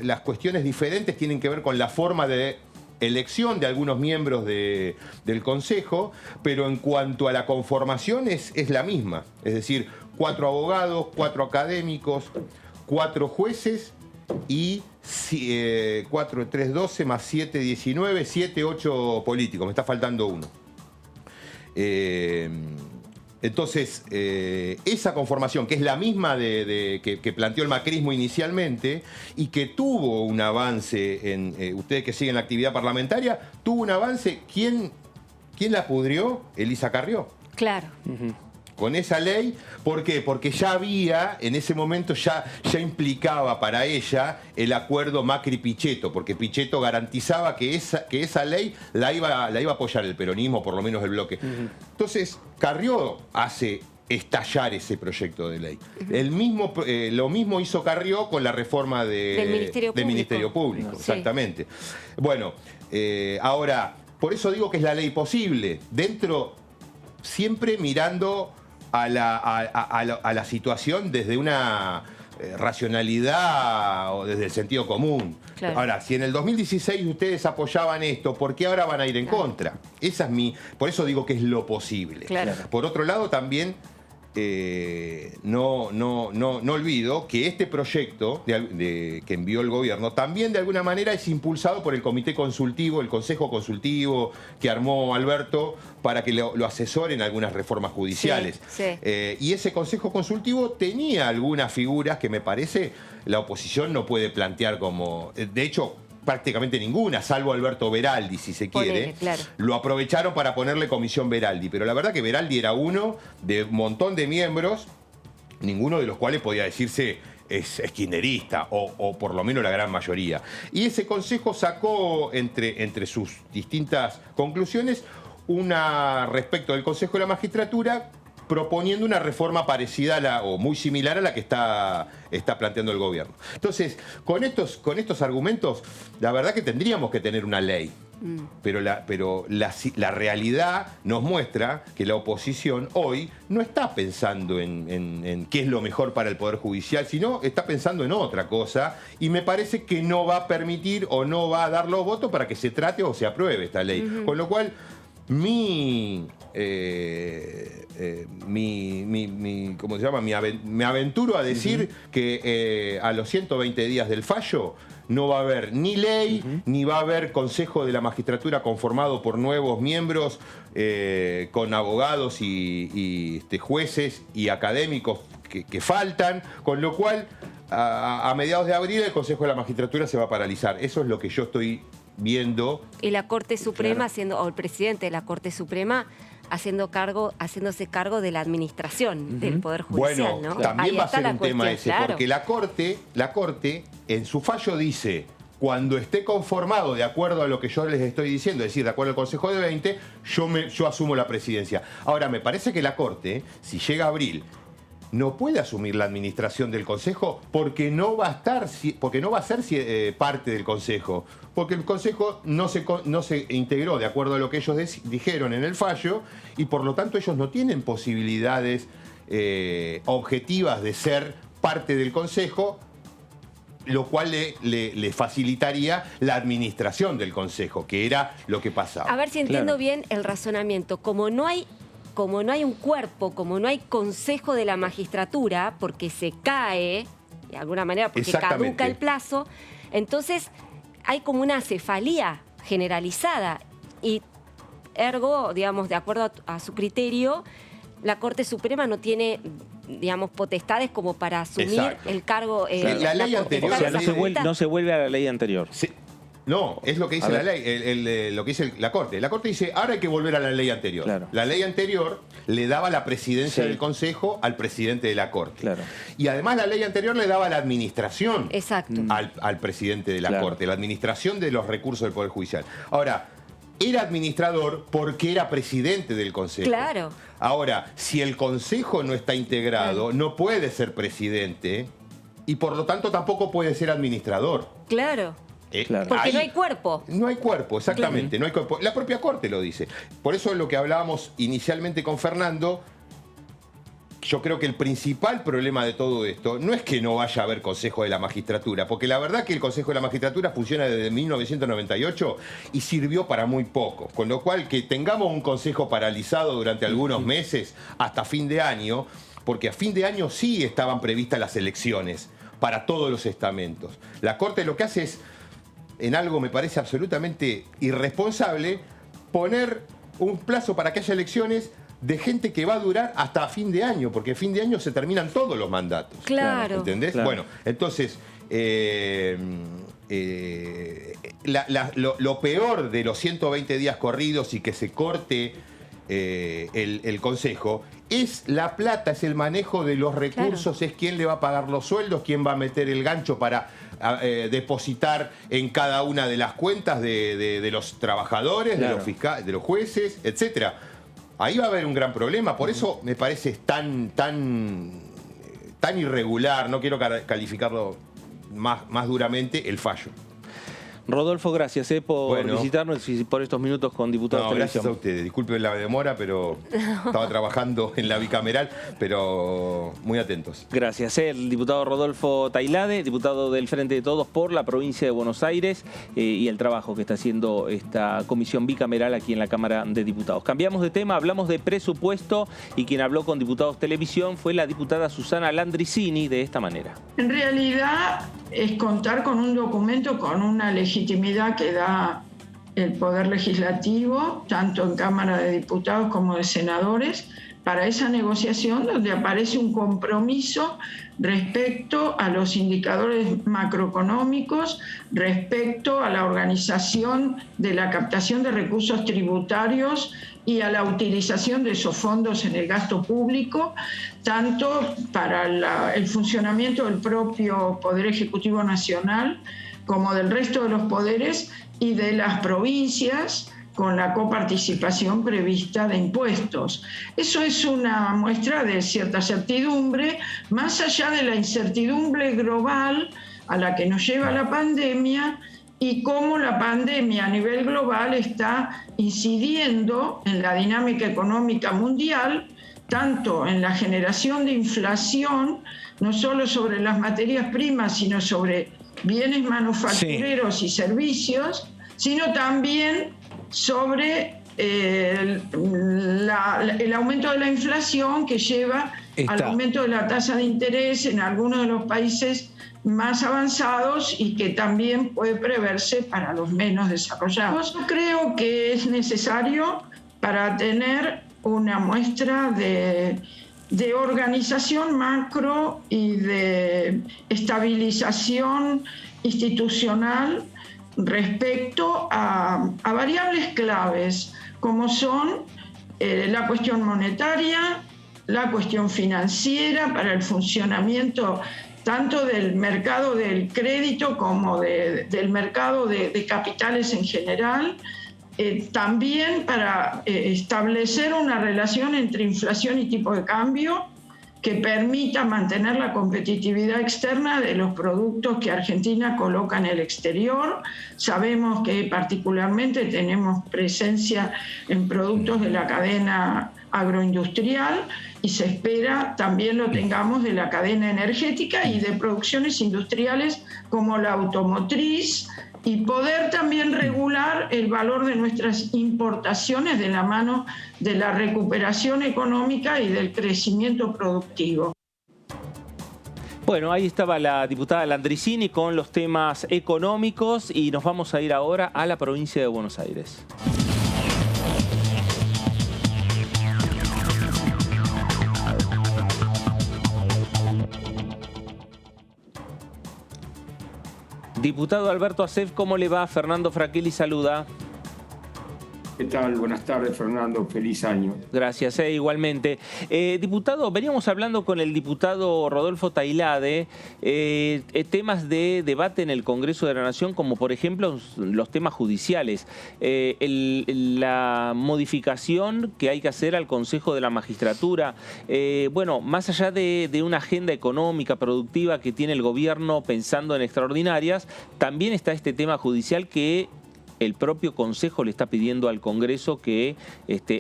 las cuestiones diferentes tienen que ver con la forma de elección de algunos miembros del Consejo, pero en cuanto a la conformación es la misma. Es decir, 4 abogados, 4 académicos, 4 jueces y 4, 3, 12 más 7, 19, 7, 8 políticos. Me está faltando uno. Entonces, esa conformación, que es la misma que planteó el macrismo inicialmente y que tuvo un avance, ustedes que siguen la actividad parlamentaria, tuvo un avance. ¿Quién la pudrió? Elisa Carrió. Claro. Con esa ley, ¿por qué? Porque ya había, en ese momento ya implicaba para ella el acuerdo Macri-Pichetto, porque Pichetto garantizaba que esa ley la iba a apoyar el peronismo, por lo menos el bloque. Entonces, Carrió hace estallar ese proyecto de ley. Lo mismo hizo Carrió con la reforma del Ministerio Público. Sí. Exactamente. Bueno, ahora, por eso digo que es la ley posible, siempre mirando a la situación desde una racionalidad o desde el sentido común. Claro. Ahora, si en el 2016 ustedes apoyaban esto, ¿por qué ahora van a ir en contra? Por eso digo que es lo posible. Claro. Por otro lado, también no olvido que este proyecto que envió el gobierno también de alguna manera es impulsado por el comité consultivo, el consejo consultivo que armó Alberto para que lo asesore en algunas reformas judiciales. Sí, sí. Y ese consejo consultivo tenía algunas figuras que me parece la oposición no puede plantear como... De hecho, prácticamente ninguna, salvo Alberto Veraldi, si se quiere. Ponele, claro. Lo aprovecharon para ponerle comisión Veraldi, pero la verdad que Veraldi era uno de un montón de miembros, ninguno de los cuales podía decirse es kirchnerista, o por lo menos la gran mayoría. Y ese consejo sacó entre sus distintas conclusiones una respecto del Consejo de la Magistratura, proponiendo una reforma parecida o muy similar a la que está planteando el gobierno. Entonces, con estos argumentos, la verdad que tendríamos que tener una ley. Pero la realidad nos muestra que la oposición hoy no está pensando en qué es lo mejor para el Poder Judicial, sino está pensando en otra cosa, y me parece que no va a permitir o no va a dar los votos para que se trate o se apruebe esta ley. Con lo cual, me aventuro a decir que a los 120 días del fallo no va a haber ni ley, ni va a haber Consejo de la Magistratura conformado por nuevos miembros, con abogados y jueces y académicos que faltan, con lo cual a mediados de abril el Consejo de la Magistratura se va a paralizar. Eso es lo que yo estoy viendo. Y la Corte Suprema Claro. o el presidente de la Corte Suprema haciéndose cargo de la administración del Poder Judicial, Bueno, ¿no? también Ahí va a está ser la un cuestión, tema ese, claro. porque la Corte en su fallo dice, cuando esté conformado de acuerdo a lo que yo les estoy diciendo, es decir, de acuerdo al Consejo de 20, yo asumo la presidencia. Ahora, me parece que la Corte, si llega a abril, no puede asumir la administración del Consejo porque no va a ser parte del Consejo. Porque el Consejo no se integró de acuerdo a lo que ellos dijeron en el fallo, y por lo tanto ellos no tienen posibilidades objetivas de ser parte del Consejo, lo cual le facilitaría la administración del Consejo, que era lo que pasaba. A ver si entiendo bien el razonamiento. Como no hay un cuerpo, como no hay Consejo de la Magistratura, porque se cae, de alguna manera, porque caduca el plazo, entonces hay como una cefalía generalizada. Y ergo, digamos, de acuerdo a su criterio, la Corte Suprema no tiene, digamos, potestades como para asumir el cargo. La ley anterior. O sea, no se vuelve a la ley anterior. Sí. No, es lo que dice la ley, lo que dice la Corte. La Corte dice, ahora hay que volver a la ley anterior. Claro. La ley anterior le daba la presidencia del Consejo al presidente de la Corte. Claro. Y además la ley anterior le daba la administración al presidente de la Corte, la administración de los recursos del Poder Judicial. Ahora, era administrador porque era presidente del Consejo. Claro. Ahora, si el Consejo no está integrado, no puede ser presidente y por lo tanto tampoco puede ser administrador. Claro. Porque no hay cuerpo. No hay cuerpo, exactamente. No hay cuerpo. La propia Corte lo dice. Por eso es lo que hablábamos inicialmente con Fernando. Yo creo que el principal problema de todo esto no es que no vaya a haber Consejo de la Magistratura, porque la verdad que el Consejo de la Magistratura funciona desde 1998 y sirvió para muy poco. Con lo cual, que tengamos un Consejo paralizado durante algunos meses hasta fin de año, porque a fin de año sí estaban previstas las elecciones para todos los estamentos. La Corte lo que hace es, en algo me parece absolutamente irresponsable, poner un plazo para que haya elecciones de gente que va a durar hasta fin de año, porque a fin de año se terminan todos los mandatos. Claro. ¿Entendés? Claro. Bueno, entonces, lo peor de los 120 días corridos y que se corte el Consejo es la plata, es el manejo de los recursos, es quién le va a pagar los sueldos, quién va a meter el gancho para depositar en cada una de las cuentas de los trabajadores, de los fiscales, de los jueces, etcétera. ahí va a haber un gran problema. Por eso me parece tan irregular, no quiero calificarlo más duramente, el fallo. Rodolfo, gracias por visitarnos y por estos minutos con Diputados de Televisión. Gracias a ustedes. Disculpen la demora, pero estaba trabajando en la bicameral, pero muy atentos. Gracias. El diputado Rodolfo Tailade, diputado del Frente de Todos por la provincia de Buenos Aires, y el trabajo que está haciendo esta comisión bicameral aquí en la Cámara de Diputados. Cambiamos de tema, hablamos de presupuesto y quien habló con Diputados Televisión fue la diputada Susana Landricini de esta manera. En realidad es contar con un documento con una legitimidad que da el Poder Legislativo, tanto en Cámara de Diputados como de Senadores, para esa negociación donde aparece un compromiso respecto a los indicadores macroeconómicos, respecto a la organización de la captación de recursos tributarios y a la utilización de esos fondos en el gasto público, tanto para el funcionamiento del propio Poder Ejecutivo Nacional como del resto de los poderes y de las provincias, con la coparticipación prevista de impuestos. Eso es una muestra de cierta certidumbre, más allá de la incertidumbre global a la que nos lleva la pandemia y cómo la pandemia a nivel global está incidiendo en la dinámica económica mundial, tanto en la generación de inflación, no solo sobre las materias primas, sino sobre bienes manufactureros y servicios, sino también sobre el aumento de la inflación que lleva al aumento de la tasa de interés en algunos de los países más avanzados y que también puede preverse para los menos desarrollados. Yo creo que es necesario, para tener una muestra de organización macro y de estabilización institucional respecto a variables claves, como son la cuestión monetaria, la cuestión financiera para el funcionamiento tanto del mercado del crédito como del mercado de capitales en general, también para establecer una relación entre inflación y tipo de cambio que permita mantener la competitividad externa de los productos que Argentina coloca en el exterior. Sabemos que particularmente tenemos presencia en productos de la cadena agroindustrial y se espera también lo tengamos de la cadena energética y de producciones industriales como la automotriz, y poder también regular el valor de nuestras importaciones de la mano de la recuperación económica y del crecimiento productivo. Bueno, ahí estaba la diputada Landricini con los temas económicos y nos vamos a ir ahora a la provincia de Buenos Aires. Diputado Alberto Acef, ¿cómo le va? Fernando Fraquelli saluda. ¿Qué tal? Buenas tardes, Fernando. Feliz año. Gracias, igualmente. Diputado, veníamos hablando con el diputado Rodolfo Tailade temas de debate en el Congreso de la Nación, como por ejemplo los temas judiciales. La modificación que hay que hacer al Consejo de la Magistratura. Bueno, más allá de una agenda económica, productiva que tiene el gobierno pensando en extraordinarias, también está este tema judicial que el propio Consejo le está pidiendo al Congreso que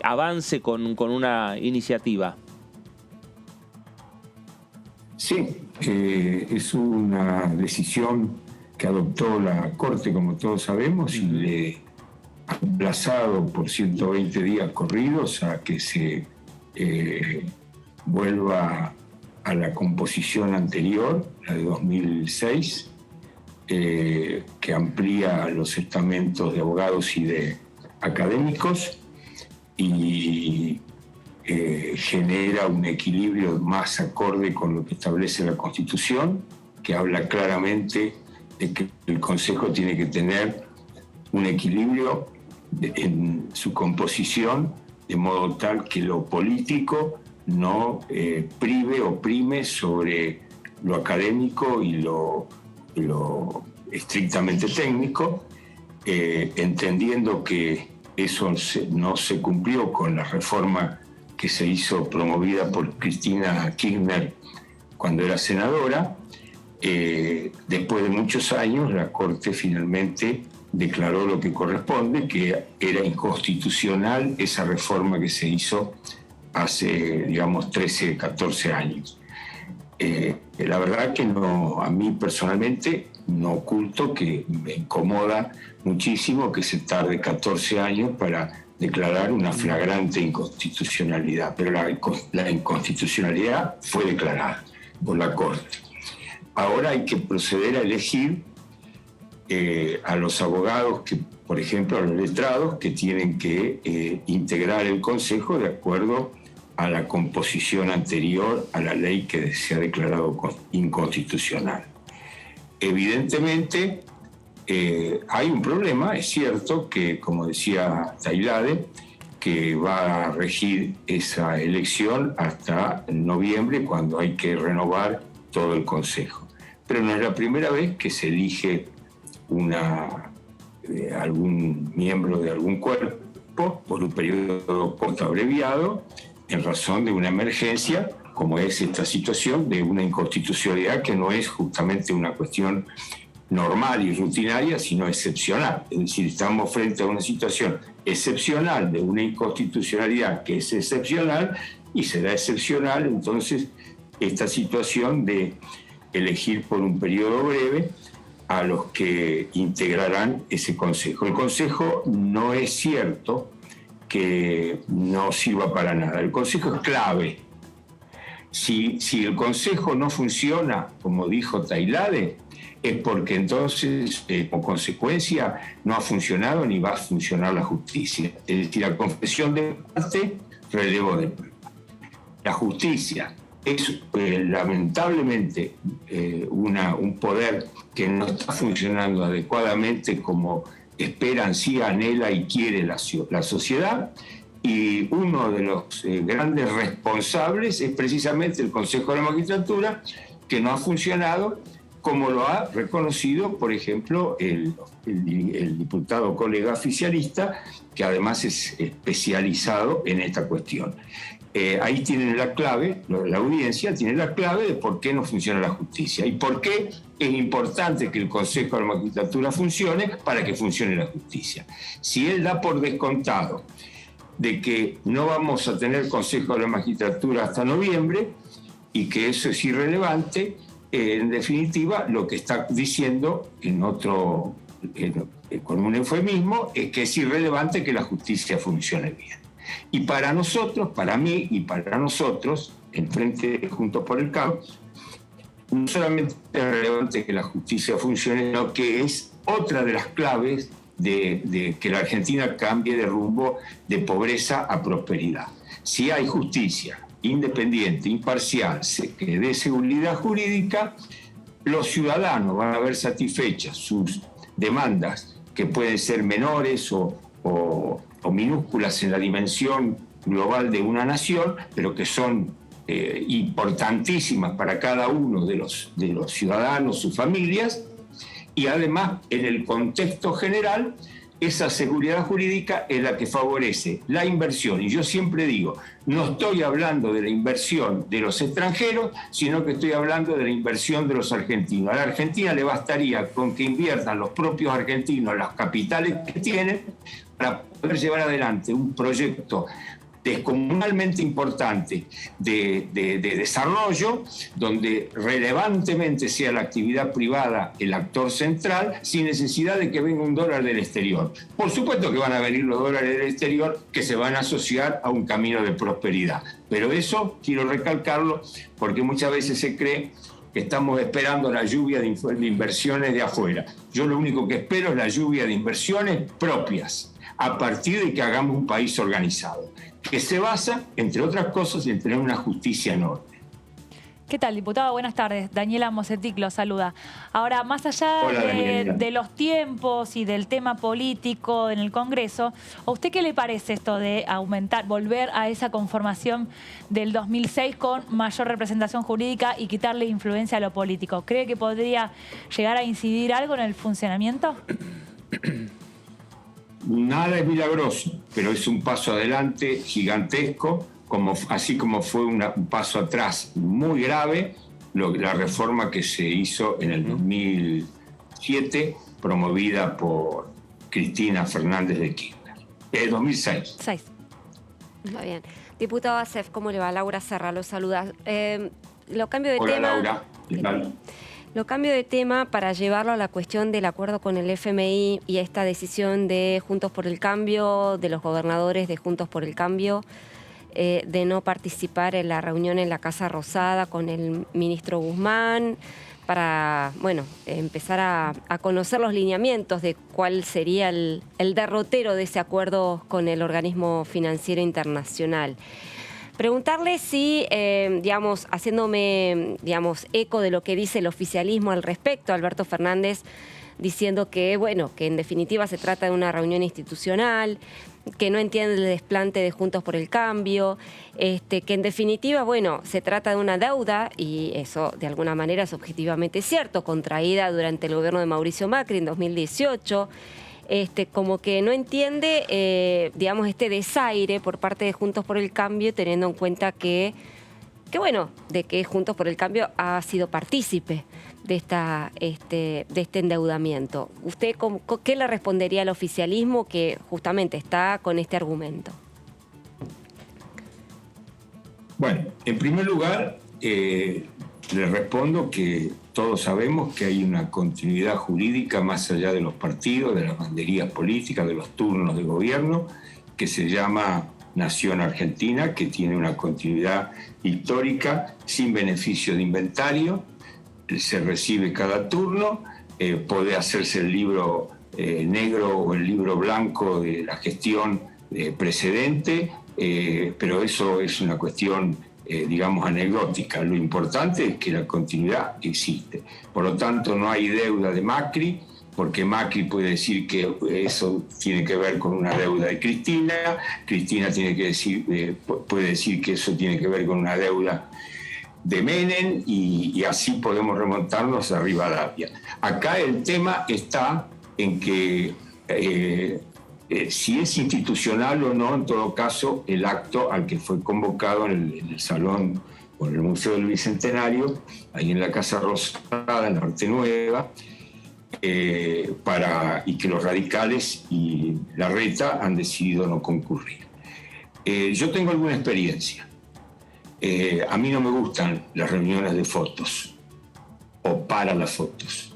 avance con una iniciativa. Sí, es una decisión que adoptó la Corte, como todos sabemos, y le ha emplazado por 120 días corridos a que se vuelva a la composición anterior, la de 2006, que amplía los estamentos de abogados y de académicos y genera un equilibrio más acorde con lo que establece la Constitución, que habla claramente de que el Consejo tiene que tener un equilibrio en su composición, de modo tal que lo político no prive o prime sobre lo académico y lo estrictamente técnico, entendiendo que eso no se cumplió con la reforma que se hizo promovida por Cristina Kirchner cuando era senadora. Después de muchos años, la Corte finalmente declaró lo que corresponde, que era inconstitucional esa reforma que se hizo hace, digamos, 13, 14 años. La verdad que no, a mí personalmente no oculto que me incomoda muchísimo que se tarde 14 años para declarar una flagrante inconstitucionalidad, pero la inconstitucionalidad fue declarada por la Corte. Ahora hay que proceder a elegir a los abogados, que, por ejemplo, a los letrados, que tienen que integrar el Consejo de acuerdo a la composición anterior a la ley que se ha declarado inconstitucional. Evidentemente, hay un problema, es cierto que, como decía Tailade, que va a regir esa elección hasta noviembre, cuando hay que renovar todo el Consejo. Pero no es la primera vez que se elige algún miembro de algún cuerpo por un periodo corto abreviado en razón de una emergencia, como es esta situación de una inconstitucionalidad que no es justamente una cuestión normal y rutinaria, sino excepcional. Es decir, estamos frente a una situación excepcional de una inconstitucionalidad que es excepcional y será excepcional entonces esta situación de elegir por un periodo breve a los que integrarán ese Consejo. El Consejo no es cierto que no sirva para nada. El Consejo es clave. Si el Consejo no funciona, como dijo Tailade, es porque entonces, como consecuencia, no ha funcionado ni va a funcionar la justicia. Es decir, la confesión de parte, relevo de prueba. La justicia es lamentablemente un poder que no está funcionando adecuadamente como espera, ansía, anhela y quiere la sociedad, y uno de los grandes responsables es precisamente el Consejo de la Magistratura, que no ha funcionado como lo ha reconocido, por ejemplo, el diputado colega oficialista, que además es especializado en esta cuestión. Ahí tienen la clave, la audiencia tiene la clave de por qué no funciona la justicia y por qué es importante que el Consejo de la Magistratura funcione para que funcione la justicia. Si él da por descontado de que no vamos a tener Consejo de la Magistratura hasta noviembre y que eso es irrelevante, en definitiva lo que está diciendo con un eufemismo, es que es irrelevante que la justicia funcione bien. Y para nosotros, para mí y para nosotros, en Frente Juntos por el Cambio, no solamente es relevante que la justicia funcione, sino que es otra de las claves de que la Argentina cambie de rumbo de pobreza a prosperidad. Si hay justicia independiente, imparcial, que dé seguridad jurídica, los ciudadanos van a ver satisfechas sus demandas, que pueden ser menores o minúsculas en la dimensión global de una nación, pero que son importantísimas para cada uno de los ciudadanos, sus familias, y además en el contexto general esa seguridad jurídica es la que favorece la inversión. Y yo siempre digo, no estoy hablando de la inversión de los extranjeros, sino que estoy hablando de la inversión de los argentinos. A la Argentina le bastaría con que inviertan los propios argentinos las capitales que tienen para poder llevar adelante un proyecto descomunalmente importante de desarrollo, donde relevantemente sea la actividad privada el actor central, sin necesidad de que venga un dólar del exterior. Por supuesto que van a venir los dólares del exterior que se van a asociar a un camino de prosperidad. Pero eso quiero recalcarlo porque muchas veces se cree que estamos esperando la lluvia de inversiones de afuera. Yo lo único que espero es la lluvia de inversiones propias, a partir de que hagamos un país organizado, que se basa, entre otras cosas, en tener una justicia enorme. ¿Qué tal, diputado? Buenas tardes. Daniela Mosetic lo saluda. Ahora, más allá de los tiempos y del tema político en el Congreso, ¿a usted qué le parece esto de volver a esa conformación del 2006 con mayor representación jurídica y quitarle influencia a lo político? ¿Cree que podría llegar a incidir algo en el funcionamiento? nada es milagroso, pero es un paso adelante gigantesco, así como fue un paso atrás muy grave la reforma que se hizo en el 2007, promovida por Cristina Fernández de Kirchner. 2006. Muy bien. Diputado Acef, ¿cómo le va? Laura Serra, lo saluda. Lo cambio de Hola, tema. Laura. ¿Qué tal? Lo cambio de tema para llevarlo a la cuestión del acuerdo con el FMI y esta decisión de Juntos por el Cambio, de los gobernadores de Juntos por el Cambio, de no participar en la reunión en la Casa Rosada con el ministro Guzmán, para, bueno, empezar a conocer los lineamientos de cuál sería el derrotero de ese acuerdo con el organismo financiero internacional. Preguntarle si, digamos, haciéndome, digamos, eco de lo que dice el oficialismo al respecto, Alberto Fernández diciendo que, bueno, que en definitiva se trata de una reunión institucional, que no entiende el desplante de Juntos por el Cambio, que en definitiva, bueno, se trata de una deuda, y eso de alguna manera es objetivamente cierto, contraída durante el gobierno de Mauricio Macri en 2018, como que no entiende, digamos, este desaire por parte de Juntos por el Cambio, teniendo en cuenta que bueno, de que Juntos por el Cambio ha sido partícipe de este endeudamiento. ¿Usted qué le respondería al oficialismo que justamente está con este argumento? Bueno, en primer lugar, le respondo que todos sabemos que hay una continuidad jurídica más allá de los partidos, de las banderías políticas, de los turnos de gobierno, que se llama Nación Argentina, que tiene una continuidad histórica sin beneficio de inventario. Se recibe cada turno, puede hacerse el libro negro o el libro blanco de la gestión precedente, pero eso es una cuestión, digamos, anecdótica. Lo importante es que la continuidad existe. Por lo tanto, no hay deuda de Macri, porque Macri puede decir que eso tiene que ver con una deuda de Cristina, Cristina tiene que decir, puede decir que eso tiene que ver con una deuda de Menem, y así podemos remontarnos a Rivadavia. Acá el tema está en que si es institucional o no, en todo caso, el acto al que fue convocado en el salón o en el Museo del Bicentenario, ahí en la Casa Rosada, en la Arte Nueva, y que los radicales y Larreta han decidido no concurrir. Yo tengo alguna experiencia. A mí no me gustan las reuniones de fotos o para las fotos.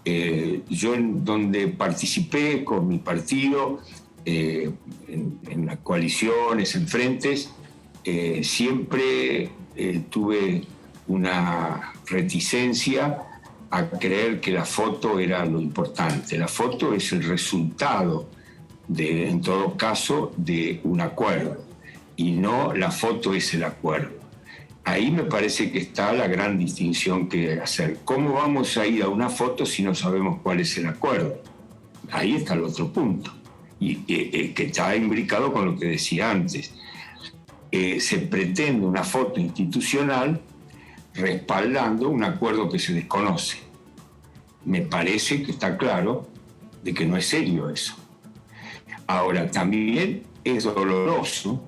Yo en donde participé con mi partido, en las coaliciones, en frentes, siempre tuve una reticencia a creer que la foto era lo importante. La foto es el resultado, en todo caso, de un acuerdo, y no la foto es el acuerdo. Ahí me parece que está la gran distinción que hacer. ¿Cómo vamos a ir a una foto si no sabemos cuál es el acuerdo? Ahí está el otro punto, y que está imbricado con lo que decía antes. Se pretende una foto institucional respaldando un acuerdo que se desconoce. Me parece que está claro de que no es serio eso. Ahora, también es doloroso,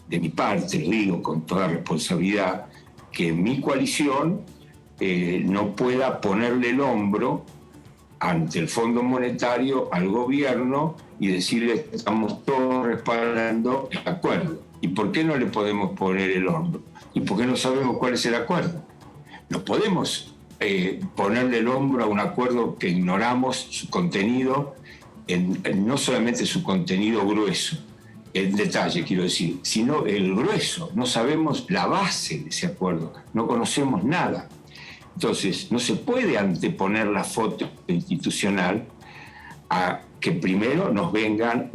de mi parte, lo digo con toda responsabilidad, que mi coalición no pueda ponerle el hombro ante el Fondo Monetario al gobierno y decirle que estamos todos respaldando el acuerdo. ¿Y por qué no le podemos poner el hombro? ¿Y por qué no sabemos cuál es el acuerdo? No podemos ponerle el hombro a un acuerdo que ignoramos su contenido, no solamente su contenido grueso, el detalle quiero decir, sino el grueso. No sabemos la base de ese acuerdo, no conocemos nada. Entonces, no se puede anteponer la foto institucional a que primero nos vengan,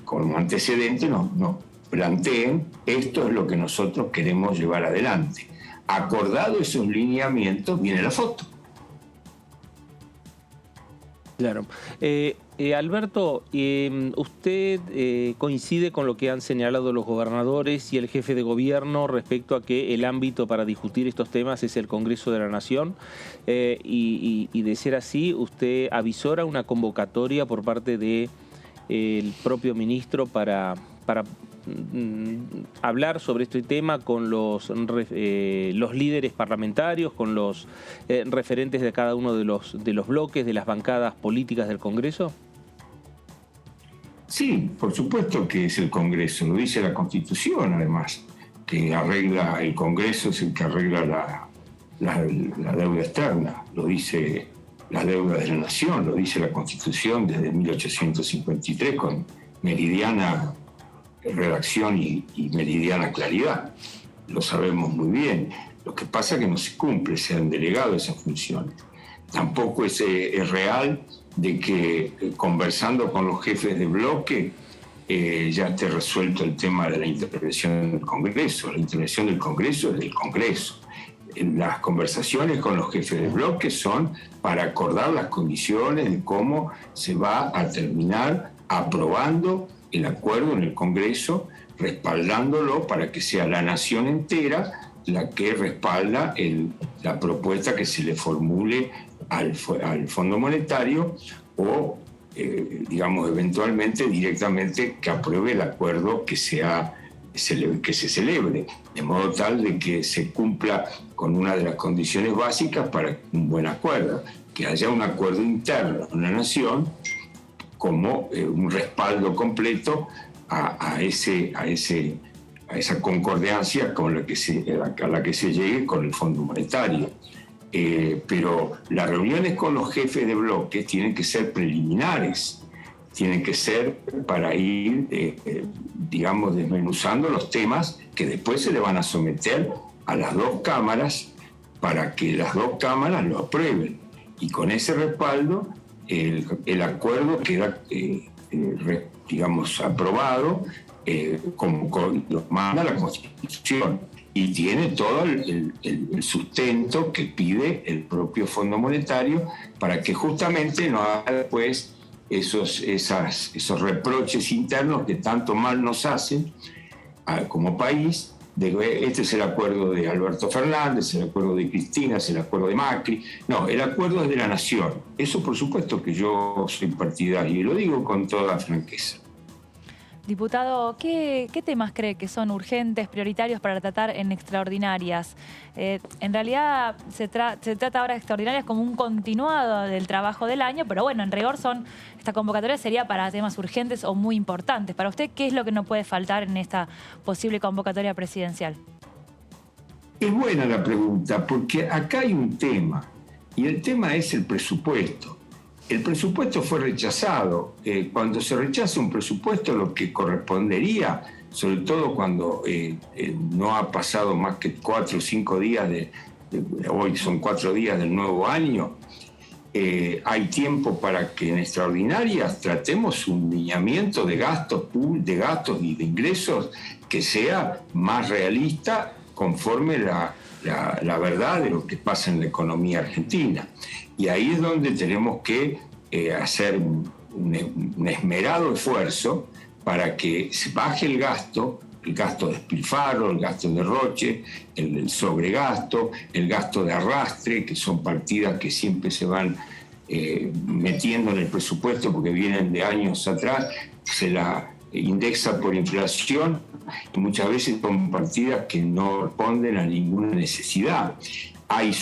como antecedente, nos planteen esto es lo que nosotros queremos llevar adelante. Acordado esos lineamientos, viene la foto. Claro. Alberto, ¿usted coincide con lo que han señalado los gobernadores y el jefe de gobierno respecto a que el ámbito para discutir estos temas es el Congreso de la Nación? Y de ser así, ¿usted avisora una convocatoria por parte de el propio ministro para hablar sobre este tema con los líderes parlamentarios, con los referentes de cada uno de los bloques, de las bancadas políticas del Congreso? Sí, por supuesto que es el Congreso, lo dice la Constitución además, que arregla el Congreso, es el que arregla la deuda externa, lo dice la deuda de la nación, lo dice la Constitución desde 1853 con meridiana redacción y meridiana claridad. Lo sabemos muy bien. Lo que pasa es que no se cumple, se han delegado esas funciones. Tampoco es real de que conversando con los jefes de bloque ya esté resuelto el tema de la intervención del Congreso. La intervención del Congreso es del Congreso. Las conversaciones con los jefes de bloque son para acordar las condiciones de cómo se va a terminar aprobando el acuerdo en el Congreso, respaldándolo para que sea la nación entera la que respalda la propuesta que se le formule al Fondo Monetario o, digamos, eventualmente directamente que apruebe el acuerdo que se celebre, de modo tal de que se cumpla con una de las condiciones básicas para un buen acuerdo, que haya un acuerdo interno en la nación como un respaldo completo a esa concordancia a la que se llegue con el Fondo Monetario. Pero las reuniones con los jefes de bloques tienen que ser preliminares, tienen que ser para ir, digamos, desmenuzando los temas que después se le van a someter a las dos cámaras para que las dos cámaras lo aprueben. Y con ese respaldo, el acuerdo queda, digamos, aprobado como lo manda la Constitución y tiene todo el sustento que pide el propio Fondo Monetario para que justamente no haga después esos reproches internos que tanto mal nos hacen como país. Este es el acuerdo de Alberto Fernández, el acuerdo de Cristina, es el acuerdo de Macri. No, el acuerdo es de la nación. Eso por supuesto que yo soy partidario y lo digo con toda franqueza. Diputado, ¿qué temas cree que son urgentes, prioritarios para tratar en extraordinarias? En realidad se trata ahora de extraordinarias como un continuado del trabajo del año, pero bueno, en rigor esta convocatoria sería para temas urgentes o muy importantes. Para usted, ¿qué es lo que no puede faltar en esta posible convocatoria presidencial? Es buena la pregunta, porque acá hay un tema, y el tema es el presupuesto. El presupuesto fue rechazado. Cuando se rechaza un presupuesto, lo que correspondería, sobre todo cuando no ha pasado más que 4 o 5 días, hoy son 4 días del nuevo año, hay tiempo para que en extraordinarias tratemos un lineamiento de gastos y de ingresos que sea más realista conforme la verdad de lo que pasa en la economía argentina. Y ahí es donde tenemos que hacer un esmerado esfuerzo para que se baje el gasto de despilfarro, el gasto de derroche, el sobregasto, el gasto de arrastre, que son partidas que siempre se van metiendo en el presupuesto porque vienen de años atrás, se la indexa por inflación y muchas veces son partidas que no responden a ninguna necesidad. Hay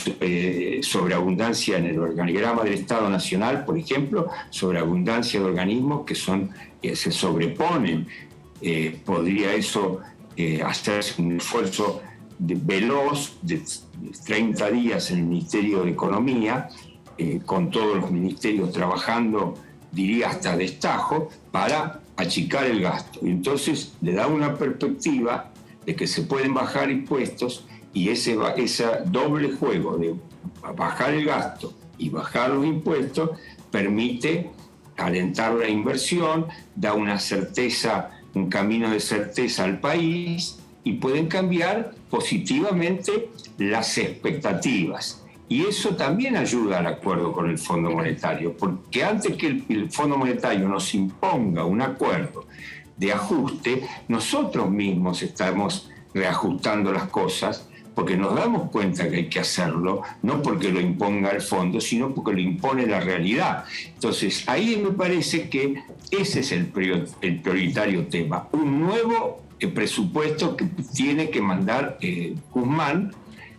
sobreabundancia en el organigrama del Estado Nacional, por ejemplo, sobreabundancia de organismos que se sobreponen. Podría eso hacerse un esfuerzo veloz de 30 días en el Ministerio de Economía, con todos los ministerios trabajando, diría hasta destajo, para achicar el gasto. Y entonces le da una perspectiva de que se pueden bajar impuestos. Y ese doble juego de bajar el gasto y bajar los impuestos permite alentar la inversión, da una certeza, un camino de certeza al país y pueden cambiar positivamente las expectativas. Y eso también ayuda al acuerdo con el Fondo Monetario, porque antes que el Fondo Monetario nos imponga un acuerdo de ajuste, nosotros mismos estamos reajustando las cosas porque nos damos cuenta que hay que hacerlo, no porque lo imponga el fondo, sino porque lo impone la realidad. Entonces, ahí me parece que ese es el prioritario tema. Un nuevo presupuesto que tiene que mandar Guzmán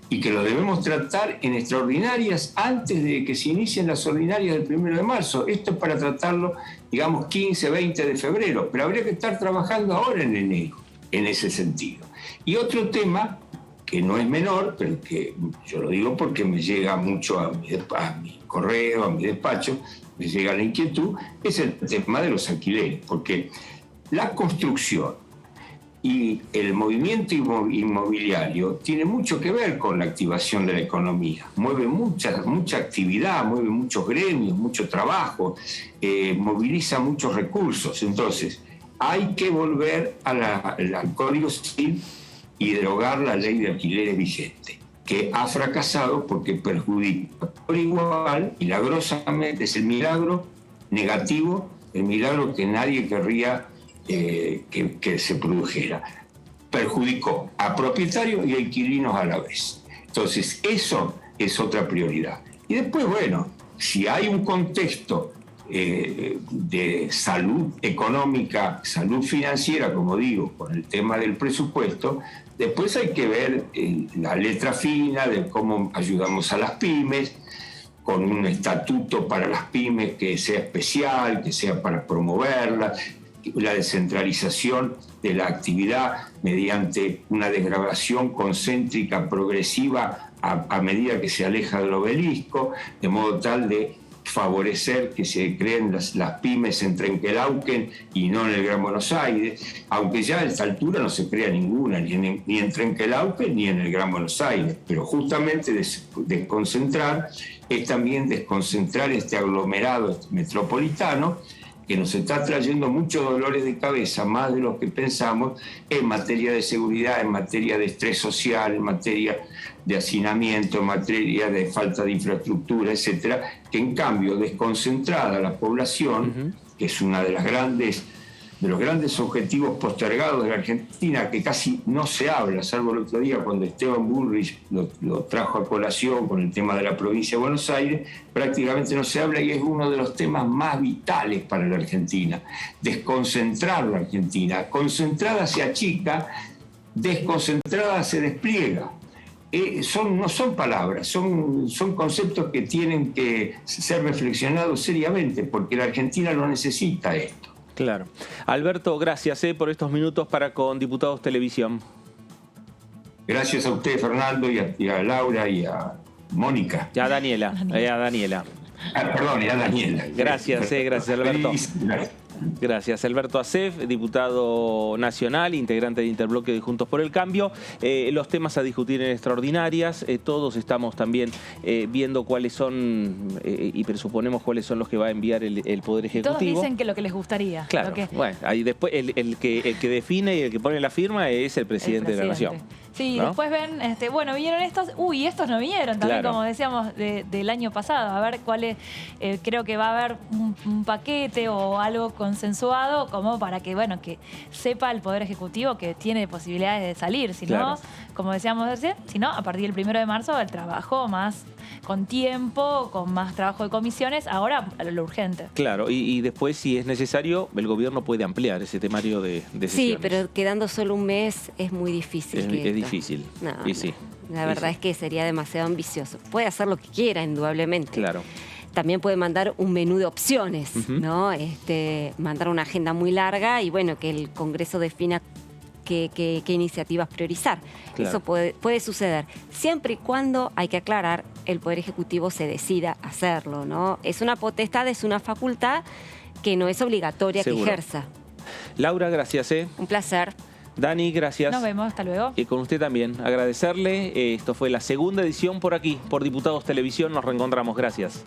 y que lo debemos tratar en extraordinarias antes de que se inicien las ordinarias del 1 de marzo. Esto es para tratarlo, digamos, 15, 20 de febrero, pero habría que estar trabajando ahora en enero, en ese sentido. Y otro tema que no es menor, pero que yo lo digo porque me llega mucho a mi correo, a mi despacho, me llega la inquietud, es el tema de los alquileres, porque la construcción y el movimiento inmobiliario tiene mucho que ver con la activación de la economía. Mueve mucha actividad, mueve muchos gremios, mucho trabajo, moviliza muchos recursos. Entonces, hay que volver al Código Civil y derogar la ley de alquileres vigente, que ha fracasado porque perjudica por igual, milagrosamente, es el milagro negativo, el milagro que nadie querría que se produjera. Perjudicó a propietarios y a inquilinos a la vez. Entonces, eso es otra prioridad. Y después, bueno, si hay un contexto de salud económica, salud financiera, como digo, con el tema del presupuesto, después hay que ver la letra fina de cómo ayudamos a las pymes, con un estatuto para las pymes que sea especial, que sea para promoverlas, la descentralización de la actividad mediante una desgravación concéntrica progresiva a medida que se aleja del obelisco, de modo tal de favorecer que se creen las pymes en Trenquelauquen y no en el Gran Buenos Aires, aunque ya a esta altura no se crea ninguna, ni en Trenquelauquen ni en el Gran Buenos Aires. Pero justamente desconcentrar es también desconcentrar este aglomerado metropolitano que nos está trayendo muchos dolores de cabeza, más de los que pensamos, en materia de seguridad, en materia de estrés social, en materia de hacinamiento, en materia de falta de infraestructura, etcétera, que en cambio desconcentrada la población, que es una de los grandes objetivos postergados de la Argentina, que casi no se habla, salvo el otro día cuando Esteban Bullrich lo trajo a colación con el tema de la provincia de Buenos Aires, prácticamente no se habla y es uno de los temas más vitales para la Argentina. Desconcentrar la Argentina. Concentrada se achica, desconcentrada se despliega. No son palabras, son conceptos que tienen que ser reflexionados seriamente, porque la Argentina lo necesita esto. Claro. Alberto, gracias por estos minutos para con Diputados Televisión. Gracias a usted, Fernando, y a Laura y a Mónica. Y a Daniela. Daniela. Perdón, y a Daniela. Gracias, gracias, Alberto. Gracias. Alberto Acef, diputado nacional, integrante de Interbloque de Juntos por el Cambio. Los temas a discutir en extraordinarias. Todos estamos también viendo cuáles son y presuponemos cuáles son los que va a enviar el Poder Ejecutivo. Todos dicen que lo que les gustaría. Claro. Bueno, ahí después el que define y el que pone la firma es el presidente de la Nación. Sí, ¿no? Después ven, bueno, vinieron estos, estos no vinieron también, claro, como decíamos, del año pasado. A ver cuál es, creo que va a haber un paquete o algo consensuado como para que, bueno, que sepa el Poder Ejecutivo que tiene posibilidades de salir. Si claro, no, como decíamos recién, si no, a partir del 1 de marzo el trabajo más con tiempo, con más trabajo de comisiones, ahora lo urgente. Claro, y después, si es necesario, el gobierno puede ampliar ese temario de sesiones. Sí, pero quedando solo un mes es muy difícil. Es difícil. No, y sí. La verdad es que sería demasiado ambicioso. Puede hacer lo que quiera, indudablemente. Claro. También puede mandar un menú de opciones, ¿no? Mandar una agenda muy larga y, bueno, que el Congreso defina qué iniciativas priorizar. Claro. Eso puede suceder, siempre y cuando, hay que aclarar, el Poder Ejecutivo se decida hacerlo, ¿no? Es una potestad, es una facultad que no es obligatoria. Seguro que ejerza. Laura, gracias. Un placer. Dani, gracias. Nos vemos, hasta luego. Y con usted también, agradecerle. Esto fue la segunda edición por aquí, por Diputados Televisión. Nos reencontramos. Gracias.